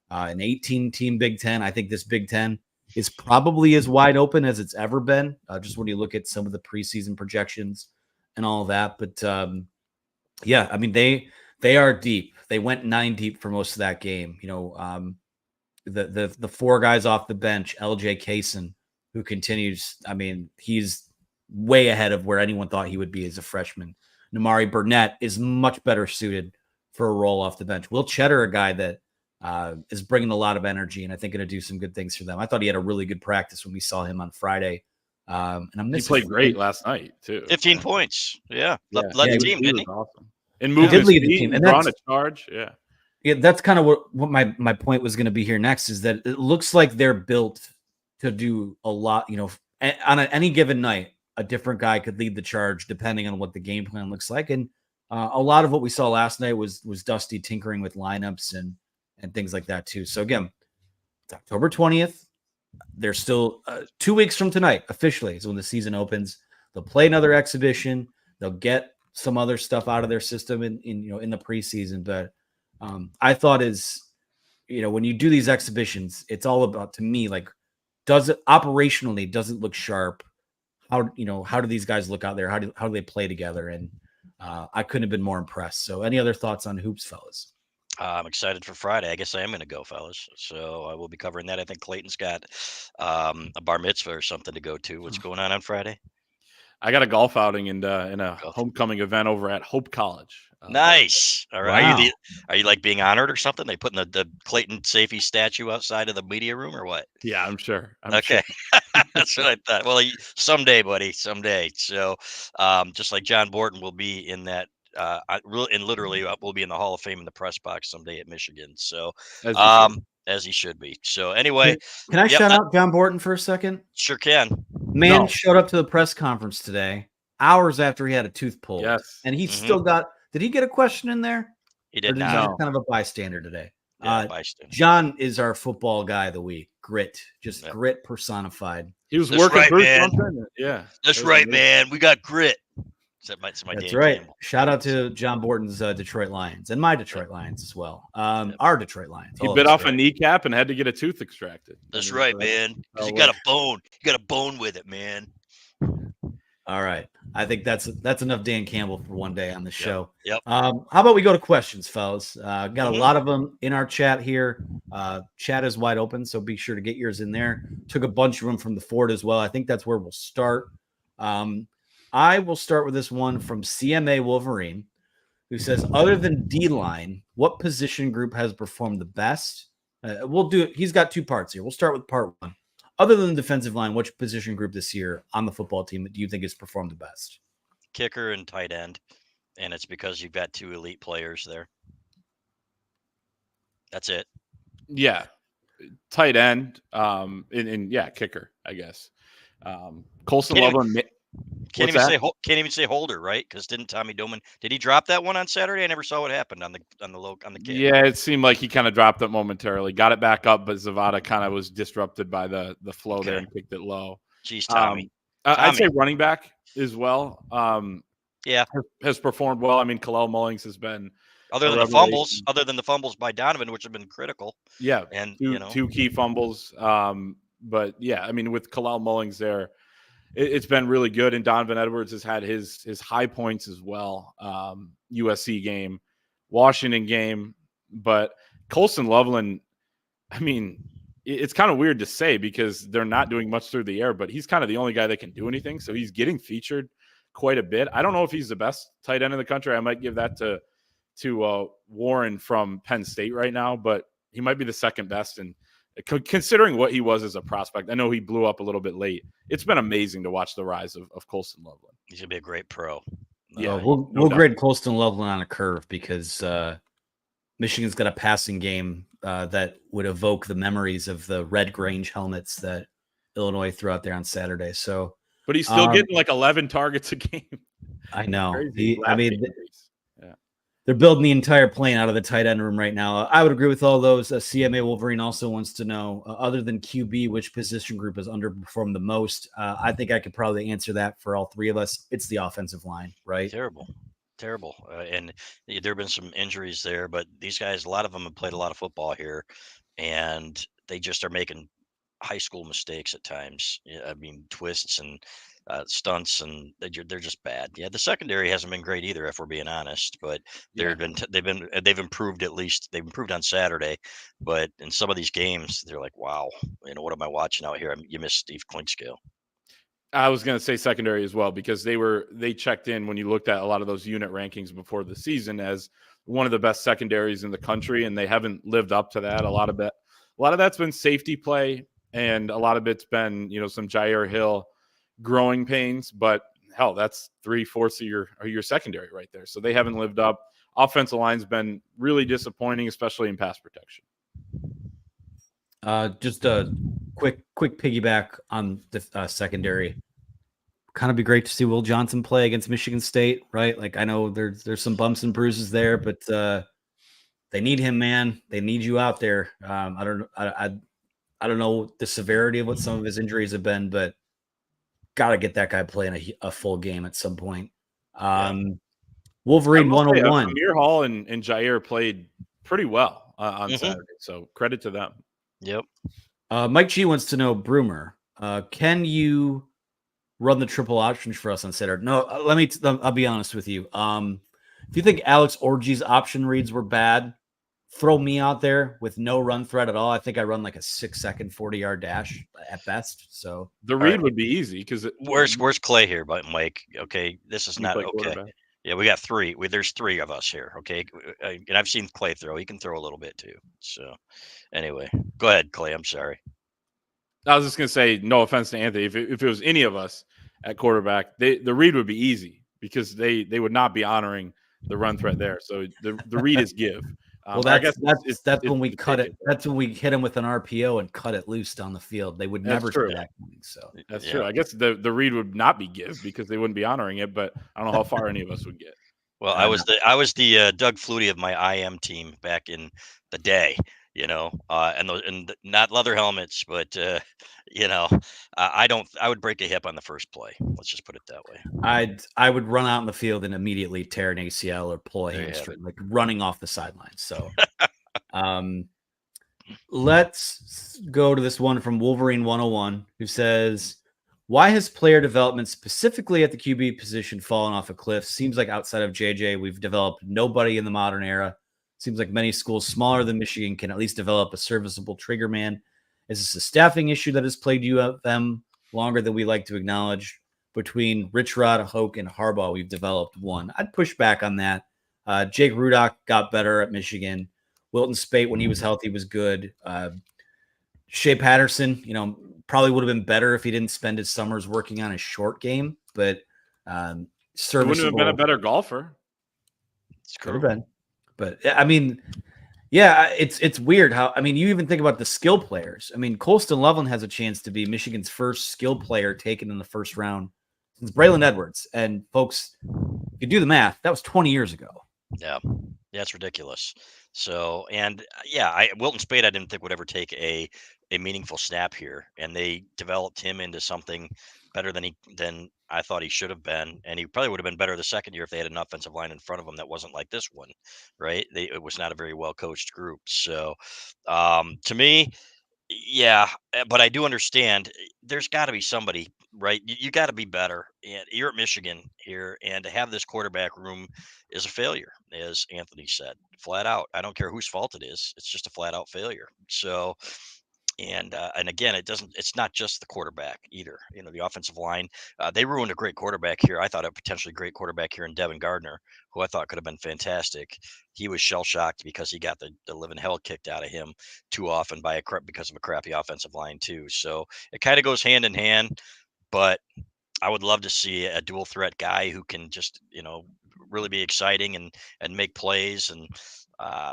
an 18-team Big Ten. I think this Big Ten is probably as wide open as it's ever been, just when you look at some of the preseason projections and all of that. But yeah, I mean, they are deep. They went 9 deep for most of that game. The 4 guys off the bench, LJ Kaysen, who continues. I mean, he's way ahead of where anyone thought he would be as a freshman. Namari Burnett is much better suited for a role off the bench. Will Cheddar, a guy that is bringing a lot of energy and I think going to do some good things for them. I thought he had a really good practice when we saw him on Friday. And he played great last night too. 15 points. Yeah. Led the team, didn't he? Awesome. And moved his feet, the team. And drawn a charge. Yeah, that's kind of what my point was going to be here next, is that it looks like they're built to do a lot. On any given night, a different guy could lead the charge depending on what the game plan looks like. And a lot of what we saw last night was Dusty tinkering with lineups and things like that too. So again, it's October 20th. They're still 2 weeks from tonight officially is when the season opens. They'll play another exhibition. They'll get some other stuff out of their system in the preseason. But I thought when you do these exhibitions, it's all about, to me, like, does it look sharp? How do these guys look out there? How do they play together? And I couldn't have been more impressed. So any other thoughts on hoops, fellas? I'm excited for Friday. I guess I am going to go, fellas. So I will be covering that. I think Clayton's got a bar mitzvah or something to go to. What's going on Friday? I got a golf outing in a homecoming event over at Hope College. Nice. All right. Wow. Are you like being honored or something? They putting the Clayton Safety statue outside of the media room or what? Yeah, I'm sure. Okay. That's what I thought. Well, someday, buddy, someday. So just like John Borton will be in that, literally we'll be in the Hall of Fame in the press box someday at Michigan. So as he should be. So anyway. Can I shout out John Borton for a second? Sure can. Man showed up to the press conference today, hours after he had a tooth pulled. Yes. And he still got, did he get a question in there? He did not. Kind of a bystander today. Yeah, bystander. John is our football guy of the week. Grit. Grit personified. He was working through something. Yeah. That's right, man. We got grit. That's right. Campbell. Shout out to John Borton's Detroit Lions and my Detroit Lions as well. Our Detroit Lions. He bit off a kneecap and had to get a tooth extracted. That's right, man. Because you got a bone. You got a bone with it, man. All right. I think that's enough Dan Campbell for one day on the show. Yep. How about we go to questions, fellas? Got a lot of them in our chat here. Chat is wide open, so be sure to get yours in there. Took a bunch of them from the Ford as well. I think that's where we'll start. I will start with this one from CMA Wolverine, who says, other than D-line, what position group has performed the best? We'll do it. He's got 2 parts here. We'll start with part 1. Other than the defensive line, which position group this year on the football team do you think has performed the best? Kicker and tight end. And it's because you've got 2 elite players there. That's it. Yeah. Tight end. And kicker, I guess. Colson Loveland. Can't even say holder, right? Because didn't Tommy Doman, did he drop that one on Saturday? I never saw what happened on the kick. Yeah, it seemed like he kind of dropped it momentarily. Got it back up, but Zavada kind of was disrupted by the flow there and kicked it low. Jeez, Tommy. I'd say running back as well. Has performed well. I mean, Kalel Mullings has been other than the fumbles by Donovan, which have been critical. Yeah, and 2 key fumbles. But yeah, I mean, with Kalel Mullings there, it's been really good. And Donovan Edwards has had his high points as well. USC game, Washington game, but Colston Loveland, I mean, it's kind of weird to say because they're not doing much through the air, but he's kind of the only guy that can do anything. So he's getting featured quite a bit. I don't know if he's the best tight end in the country. I might give that to Warren from Penn State right now, but he might be the second best. And considering what he was as a prospect, I know he blew up a little bit late. It's been amazing to watch the rise of Colston Loveland. He's gonna be a great pro. Yeah, we'll grade Colston Loveland on a curve because Michigan's got a passing game that would evoke the memories of the red Grange helmets that Illinois threw out there on Saturday. So, but he's still getting like 11 targets a game. I know. Yeah. They're building the entire plane out of the tight end room right now. I would agree with all those. CMA Wolverine also wants to know, other than QB, which position group has underperformed the most? I think I could probably answer that for all three of us. It's the offensive line, right? Terrible. And there have been some injuries there, but these guys, a lot of them have played a lot of football here, and they just are making high school mistakes at times. I mean, twists and stunts, and they're just bad. Yeah, the secondary hasn't been great either, if we're being honest. But they've improved. At least they've improved on Saturday. But in some of these games, they're like, wow, what am I watching out here? You missed Steve Klinkscale. I was going to say secondary as well, because they checked in when you looked at a lot of those unit rankings before the season as one of the best secondaries in the country, and they haven't lived up to that. A lot of that's been safety play, and a lot of it's been some Jair Hill growing pains. But hell, that's 3/4 of your secondary right there. So they haven't lived up. Offensive line's been really disappointing, especially in pass protection. Just a quick piggyback on the secondary. Kind of be great to see Will Johnson play against Michigan State, right? Like, I know there's some bumps and bruises there, but they need him, man. They need you out there. I don't know the severity of what some of his injuries have been, but got to get that guy playing a full game at some point. Wolverine 101. Amir Hall and Jair played pretty well on Saturday, so credit to them. Yep. Mike G wants to know, Broomer, can you run the triple options for us on Saturday? No, I'll be honest with you. If you think Alex Orgy's option reads were bad, throw me out there with no run threat at all. I think I run like a 6-second 40-yard dash at best. So the read would be easy because where's Clay here, but Mike? Okay, this is not okay. Yeah, we got three. There's three of us here. Okay, and I've seen Clay throw. He can throw a little bit too. So anyway, go ahead, Clay. I'm sorry. I was just gonna say, no offense to Anthony. If it was any of us at quarterback, the read would be easy because they would not be honoring the run threat there. So the read is give. Well, that's when we cut it. That's when we hit them with an RPO and cut it loose down the field. They would never see that coming. So that's true. I guess the read would not be give because they wouldn't be honoring it. But I don't know how far any of us would get. Well, I was the Doug Flutie of my IM team back in the day. And not leather helmets, but I would break a hip on the first play. Let's just put it that way. I would run out in the field and immediately tear an ACL or pull a hamstring, like running off the sidelines. So, let's go to this one from Wolverine 101, who says, why has player development specifically at the QB position fallen off a cliff? Seems like outside of JJ, we've developed nobody in the modern era. Seems like many schools smaller than Michigan can at least develop a serviceable trigger man. Is this a staffing issue that has plagued them longer than we like to acknowledge? Between Rich Rod, Hoke, and Harbaugh, we've developed one. I'd push back on that. Jake Rudock got better at Michigan. Wilton Spate, when he was healthy, was good. Shea Patterson, probably would have been better if he didn't spend his summers working on his short game, but serviceable. Wouldn't have been a better golfer. Could have been. But I mean, yeah, it's weird how, you even think about the skill players. Colston Loveland has a chance to be Michigan's first skill player taken in the first round since Braylon Edwards. And folks, if you do the math, that was 20 years ago. Yeah, it's ridiculous. So, and Wilton Spade, I didn't think would ever take a meaningful snap here, and they developed him into something better than I thought he should have been, and he probably would have been better the second year if they had an offensive line in front of him that wasn't like this one, right? It was not a very well coached group. So, to me, Yeah, but I do understand there's got to be somebody, right? You got to be better. And you're at Michigan here, and to have this quarterback room is a failure, as Anthony said, flat out. I don't care whose fault it is; it's just a flat out failure. So, and again, it's not just the quarterback either. The offensive line, they ruined a great quarterback here. I thought a potentially great quarterback here in Devin Gardner, who I thought could have been fantastic. He was shell shocked because he got the living hell kicked out of him too often because of a crappy offensive line too. So it kind of goes hand in hand. But I would love to see a dual threat guy who can just, really be exciting and make plays uh,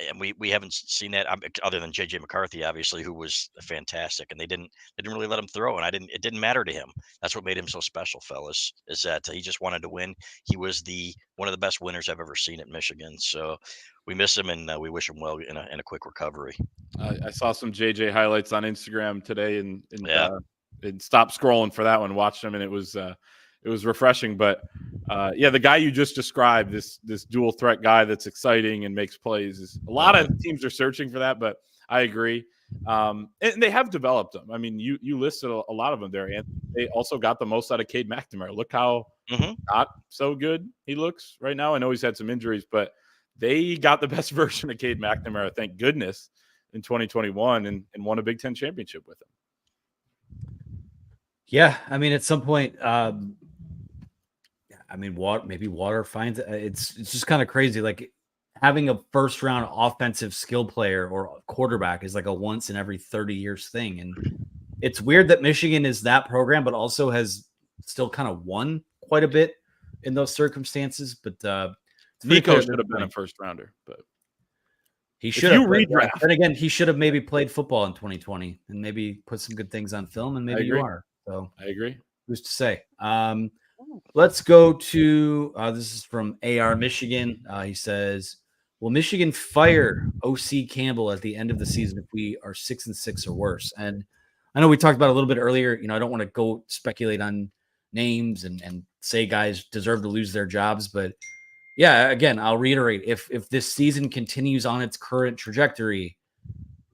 and we haven't seen that other than JJ McCarthy, obviously, who was fantastic, and they didn't really let him throw, and it didn't matter to him. That's what made him so special, fellas, is that he just wanted to win. He was one of the best winners I've ever seen at Michigan. So we miss him, and we wish him well in a quick recovery. I saw some JJ highlights on Instagram today, Yeah. and stopped scrolling for that one. Watched them, and it was refreshing. But yeah, the guy you just described, this dual threat guy that's exciting and makes plays, is a lot of teams are searching for that. But I agree, and they have developed them. I mean, you listed a lot of them there, and they also got the most out of Cade McNamara. Look how not so good he looks right now. I know he's had some injuries, but they got the best version of Cade McNamara, thank goodness, in 2021 and won a Big Ten championship with him. Yeah, I mean, at some point, maybe Water finds it. It's just kind of crazy. Like having a first round offensive skill player or quarterback is like a once in every 30 years thing. And it's weird that Michigan is that program, but also has still kind of won quite a bit in those circumstances. But Nico should have been a first rounder, but he should have. Redraft. Then again, he should have maybe played football in 2020 and maybe put some good things on film, and maybe you are. So I agree. Who's to say? Let's go to this is from AR Michigan. He says, "Will Michigan fire OC Campbell at the end of the season if we are 6-6 or worse?" And I know we talked about it a little bit earlier. I don't want to go speculate on names and say guys deserve to lose their jobs, but yeah, again, I'll reiterate: if this season continues on its current trajectory,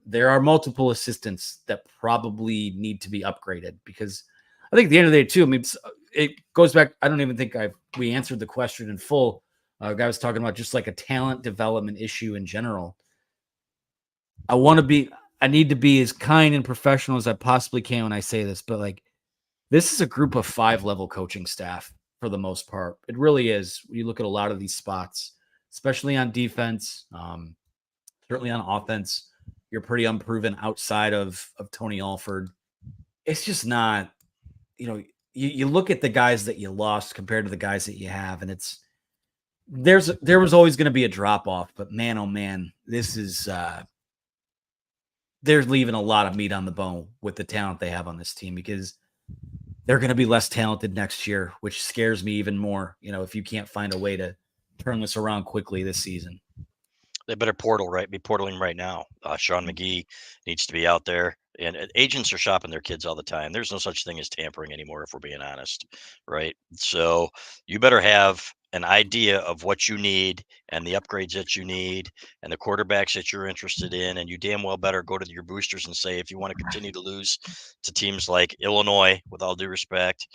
there are multiple assistants that probably need to be upgraded, because I think at the end of the day, too, I mean, it goes back. I don't even think we answered the question in full. A guy was talking about just like a talent development issue in general. I need to be as kind and professional as I possibly can when I say this, but like, this is a group of 5-level coaching staff for the most part. It really is. You look at a lot of these spots, especially on defense, certainly on offense. You're pretty unproven outside of Tony Alford. It's just not, you look at the guys that you lost compared to the guys that you have, and there was always going to be a drop off, but man, oh man, this is, they're leaving a lot of meat on the bone with the talent they have on this team, because they're going to be less talented next year, which scares me even more, if you can't find a way to turn this around quickly this season. They better be portaling right now. Sean McGee needs to be out there. And agents are shopping their kids all the time. There's no such thing as tampering anymore, if we're being honest, right? So you better have an idea of what you need and the upgrades that you need and the quarterbacks that you're interested in. And you damn well better go to your boosters and say, if you want to continue to lose to teams like Illinois, with all due respect,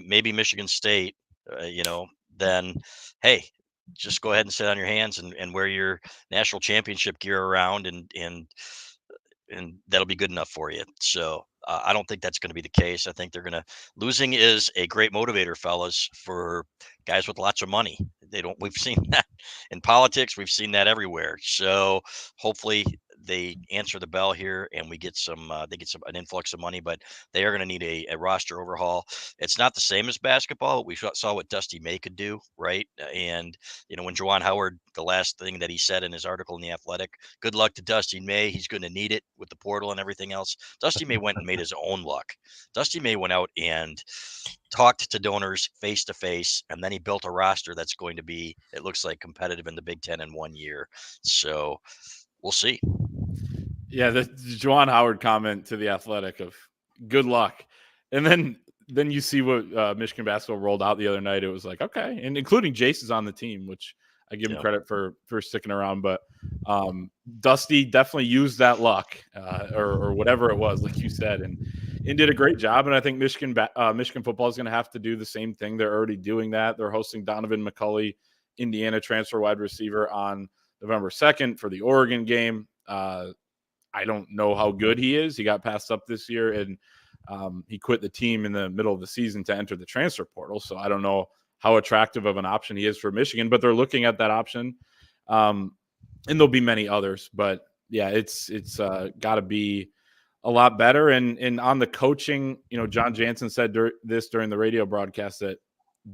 maybe Michigan State, then hey, just go ahead and sit on your hands and wear your national championship gear around, and that'll be good enough for you. So I don't think that's going to be the case. I think losing is a great motivator, fellas, for guys with lots of money. We've seen that in politics. We've seen that everywhere. So hopefully they answer the bell here and they get an influx of money, but they are going to need a roster overhaul. It's not the same as basketball. We saw what Dusty May could do, right? And when Juwan Howard, the last thing that he said in his article in The Athletic, good luck to Dusty May. He's going to need it with the portal and everything else. Dusty May went and made his own luck. Dusty May went out and talked to donors face to face, and then he built a roster that's going to be, it looks like, competitive in the Big Ten in 1 year. So we'll see. Yeah, the Juwan Howard comment to The Athletic of good luck. And then you see what Michigan basketball rolled out the other night. It was like, okay. And including Jace is on the team, which I give him credit for sticking around. But Dusty definitely used that luck or whatever it was, like you said, and did a great job. And I think Michigan football is going to have to do the same thing. They're already doing that. They're hosting Donovan McCulley, Indiana transfer wide receiver, on November 2nd for the Oregon game. I don't know how good he is. He got passed up this year, and he quit the team in the middle of the season to enter the transfer portal. So I don't know how attractive of an option he is for Michigan, but they're looking at that option. And there'll be many others, but yeah, it's got to be a lot better. And on the coaching, John Jansen said this during the radio broadcast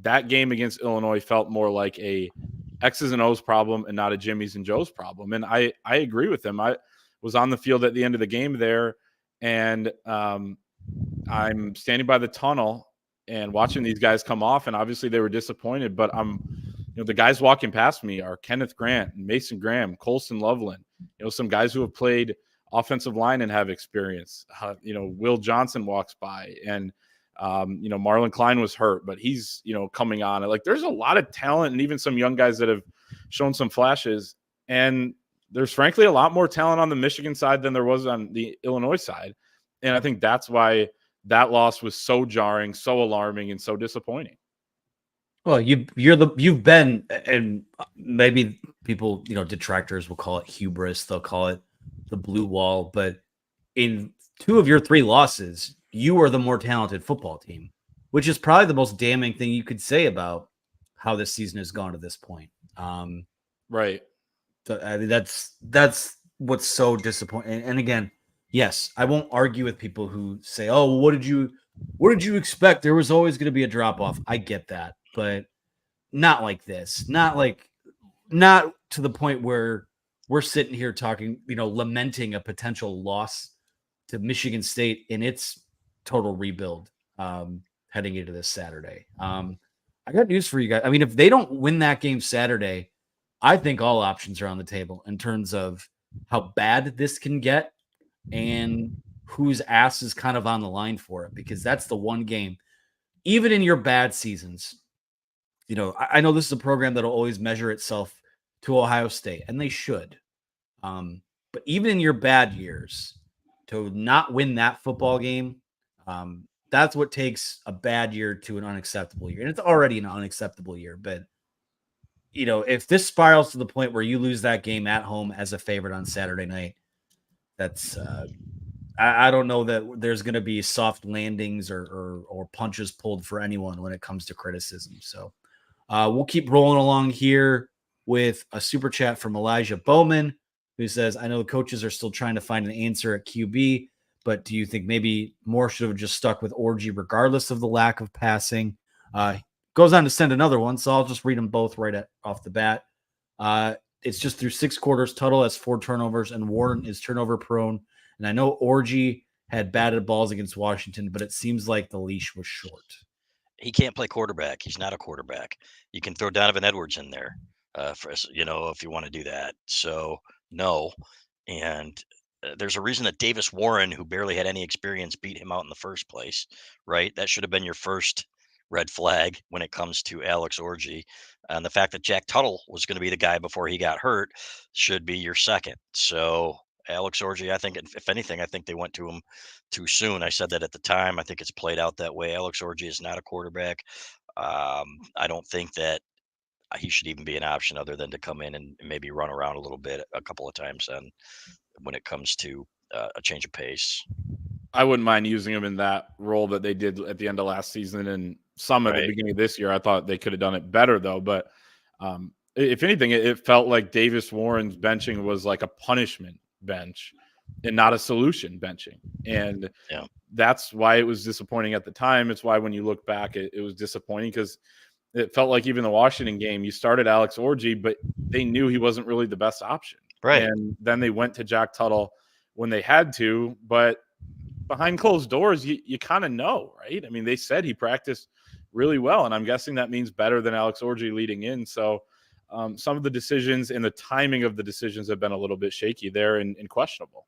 that game against Illinois felt more like a X's and O's problem and not a Jimmy's and Joe's problem. And I agree with him. I was on the field at the end of the game there, and I'm standing by the tunnel and watching these guys come off, and obviously they were disappointed, but the guys walking past me are Kenneth Grant, Mason Graham, Colson Loveland, some guys who have played offensive line and have experience. Will Johnson walks by, and Marlon Klein was hurt, but he's, coming on. Like, there's a lot of talent, and even some young guys that have shown some flashes. And there's frankly a lot more talent on the Michigan side than there was on the Illinois side. And I think that's why that loss was so jarring, so alarming, and so disappointing. Well, you've been, and maybe people, detractors will call it hubris. They'll call it the blue wall. But in 2 of your 3 losses, you are the more talented football team, which is probably the most damning thing you could say about how this season has gone to this point. Right. I mean, that's what's so disappointing. And again, yes, I won't argue with people who say, "Oh, what did you expect? There was always going to be a drop off." I get that, but not like this. Not to the point where we're sitting here talking, lamenting a potential loss to Michigan State in its total rebuild heading into this Saturday. I got news for you guys. I mean, if they don't win that game Saturday, I think all options are on the table in terms of how bad this can get and whose ass is kind of on the line for it, because that's the one game, even in your bad seasons. I know this is a program that'll always measure itself to Ohio State, and they should. But even in your bad years, to not win that football game, that's what takes a bad year to an unacceptable year. And it's already an unacceptable year, but if this spirals to the point where you lose that game at home as a favorite on Saturday night, that's I don't know that there's going to be soft landings or punches pulled for anyone when it comes to criticism. So we'll keep rolling along here with a super chat from Elijah Bowman, who says, "I know the coaches are still trying to find an answer at QB, but do you think maybe more should have just stuck with Orie regardless of the lack of passing?" Goes on to send another one, so I'll just read them both off the bat. It's just through 6 quarters. Tuttle has 4 turnovers, and Warren is turnover prone. And I know Orie had batted balls against Washington, but it seems like the leash was short. He can't play quarterback. He's not a quarterback. You can throw Donovan Edwards in there, if you want to do that. So no, and there's a reason that Davis Warren, who barely had any experience, beat him out in the first place, right? That should have been your first red flag when it comes to Alex Orie. And the fact that Jack Tuttle was going to be the guy before he got hurt should be your second. So Alex Orie, I think, if anything, I think they went to him too soon. I said that at the time. I think it's played out that way. Alex Orie is not a quarterback. I don't think that he should even be an option other than to come in and maybe run around a little bit a couple of times then when it comes to a change of pace. I wouldn't mind using him in that role that they did at the end of last season and some at the beginning of this year. I thought they could have done it better, though. But if anything, it felt like Davis Warren's benching was like a punishment bench and not a solution benching. And that's why it was disappointing at the time. It's why when you look back, it was disappointing because it felt like even the Washington game, you started Alex Orie, but they knew he wasn't really the best option. Right. And then they went to Jack Tuttle when they had to, but behind closed doors, you kind of know, right? I mean, they said he practiced really well, and I'm guessing that means better than Alex Orie leading in. So some of the decisions and the timing of the decisions have been a little bit shaky there and questionable.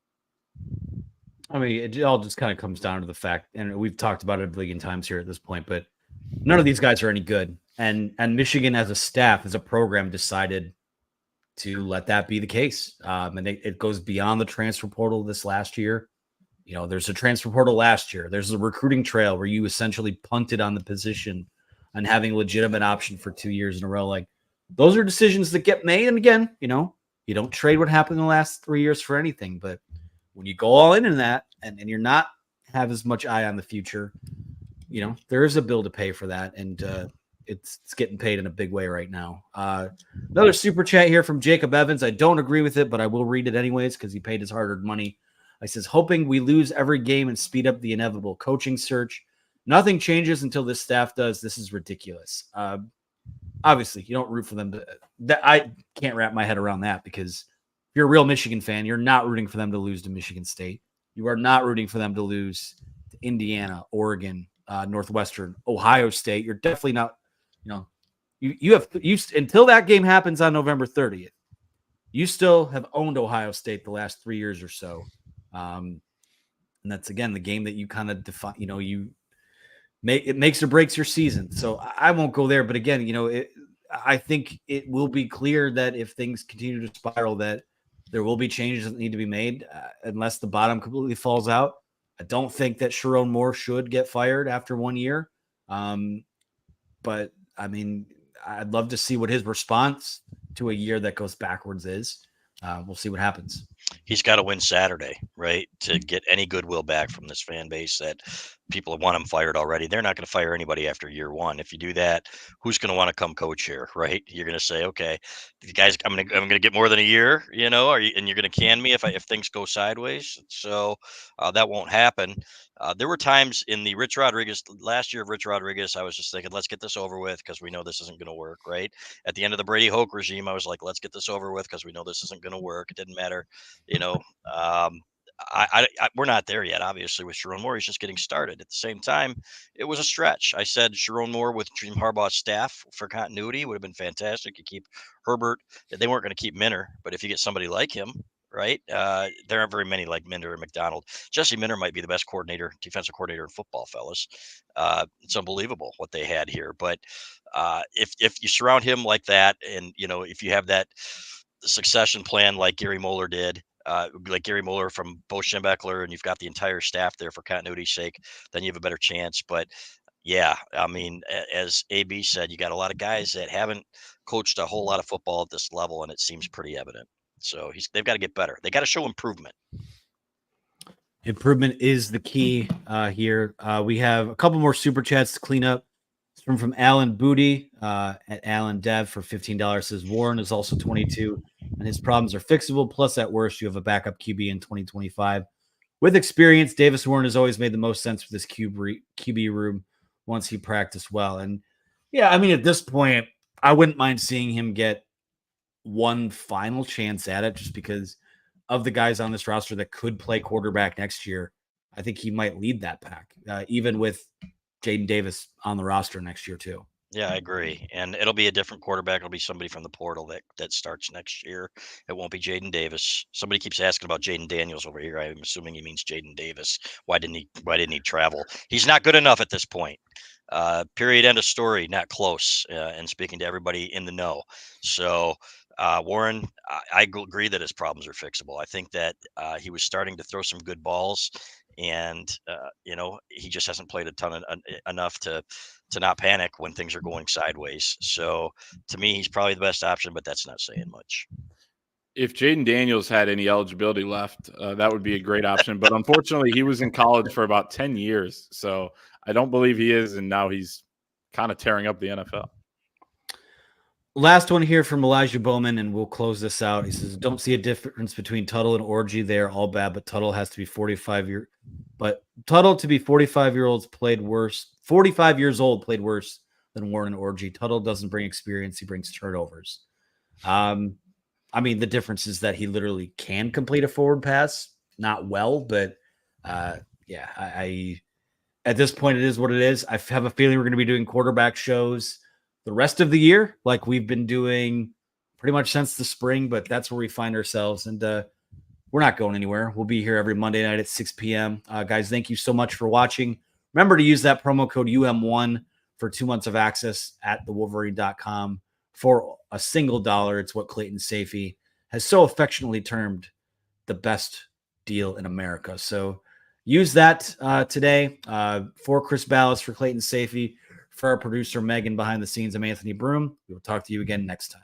I mean, it all just kind of comes down to the fact, and we've talked about it a billion times here at this point, but none of these guys are any good. And Michigan as a staff, as a program, decided to let that be the case. And it goes beyond the transfer portal this last year. There's a transfer portal last year. There's a recruiting trail where you essentially punted on the position and having a legitimate option for 2 years in a row. Like, those are decisions that get made. And again, you don't trade what happened in the last 3 years for anything. But when you go all in that and you're not have as much eye on the future, there is a bill to pay for that. And it's getting paid in a big way right now. Another super chat here from Jacob Evans. I don't agree with it, but I will read it anyways because he paid his hard-earned money. I says, hoping we lose every game and speed up the inevitable coaching search. Nothing changes until this staff does. This is ridiculous. Obviously, you don't root for them. I can't wrap my head around that because if you're a real Michigan fan, you're not rooting for them to lose to Michigan State. You are not rooting for them to lose to Indiana, Oregon, Northwestern, Ohio State. You're definitely not, you until that game happens on November 30th, you still have owned Ohio State the last 3 years or so. And that's, again, the game that you kind of define, it makes or breaks your season. So I won't go there. But again, I think it will be clear that if things continue to spiral, that there will be changes that need to be made unless the bottom completely falls out. I don't think that Sherrone Moore should get fired after 1 year. But I mean, I'd love to see what his response to a year that goes backwards is. We'll see what happens. He's got to win Saturday, right, to get any goodwill back from this fan base that people want him fired already. They're not going to fire anybody after year one. If you do that, who's going to want to come coach here, right? You're going to say, okay, the guys, I'm going to get more than a year, and you're going to can me if things go sideways. So that won't happen. There were times in the last year of Rich Rodriguez, I was just thinking, let's get this over with because we know this isn't going to work, right? At the end of the Brady Hoke regime, I was like, let's get this over with because we know this isn't going to work. It didn't matter, we're not there yet, obviously, with Sherrone Moore. He's just getting started. At the same time, it was a stretch. I said Sherrone Moore with Jim Harbaugh's staff for continuity would have been fantastic. You keep Herbert. They weren't going to keep Minter, but if you get somebody like him, right? There aren't very many like Minter and McDonald. Jesse Minter might be the best defensive coordinator in football, fellas. It's unbelievable what they had here. But if you surround him like that, and if you have that succession plan like Gary Moeller did, like Gary Moeller from Bo Schembechler, and you've got the entire staff there for continuity's sake, then you have a better chance. But yeah, I mean, as AB said, you got a lot of guys that haven't coached a whole lot of football at this level, and it seems pretty evident. So they've got to get better. They got to show improvement. Improvement is the key here. We have a couple more super chats to clean up. It's from Alan Booty at Alan Dev for $15. Says Warren is also 22 and his problems are fixable. Plus, at worst, you have a backup QB in 2025. With experience, Davis Warren has always made the most sense for this QB room once he practiced well. And yeah, I mean, at this point, I wouldn't mind seeing him get one final chance at it just because of the guys on this roster that could play quarterback next year. I think he might lead that pack, even with Jaden Davis on the roster next year too. Yeah, I agree. And it'll be a different quarterback. It'll be somebody from the portal that starts next year. It won't be Jaden Davis. Somebody keeps asking about Jaden Daniels over here. I'm assuming he means Jaden Davis. Why didn't he travel? He's not good enough at this point. Period. End of story. Not close. And speaking to everybody in the know. So Warren, I agree that his problems are fixable. I think that he was starting to throw some good balls, and he just hasn't played a ton enough to not panic when things are going sideways. So to me, he's probably the best option, but that's not saying much. If Jaden Daniels had any eligibility left, that would be a great option. But unfortunately, he was in college for about 10 years. So I don't believe he is. And now he's kind of tearing up the NFL. Last one here from Elijah Bowman, and we'll close this out. He says, don't see a difference between Tuttle and Orji. They are all bad, but Tuttle has to be 45 years. But Tuttle to be 45-year-olds played worse. 45 years old played worse than Warren and Orji. Tuttle doesn't bring experience. He brings turnovers. I mean, the difference is that he literally can complete a forward pass. Not well, but yeah, I at this point, it is what it is. I have a feeling we're going to be doing quarterback shows the rest of the year, like we've been doing pretty much since the spring, but that's where we find ourselves. And we're not going anywhere. We'll be here every Monday night at 6 p.m. Guys, thank you so much for watching. Remember to use that promo code UM1 for 2 months of access at thewolverine.com for a single dollar. It's what Clayton Safety has so affectionately termed the best deal in America. So use that today. For Chris Ballas, for Clayton Safety, for our producer Megan behind the scenes, I'm Anthony Broom. We will talk to you again next time.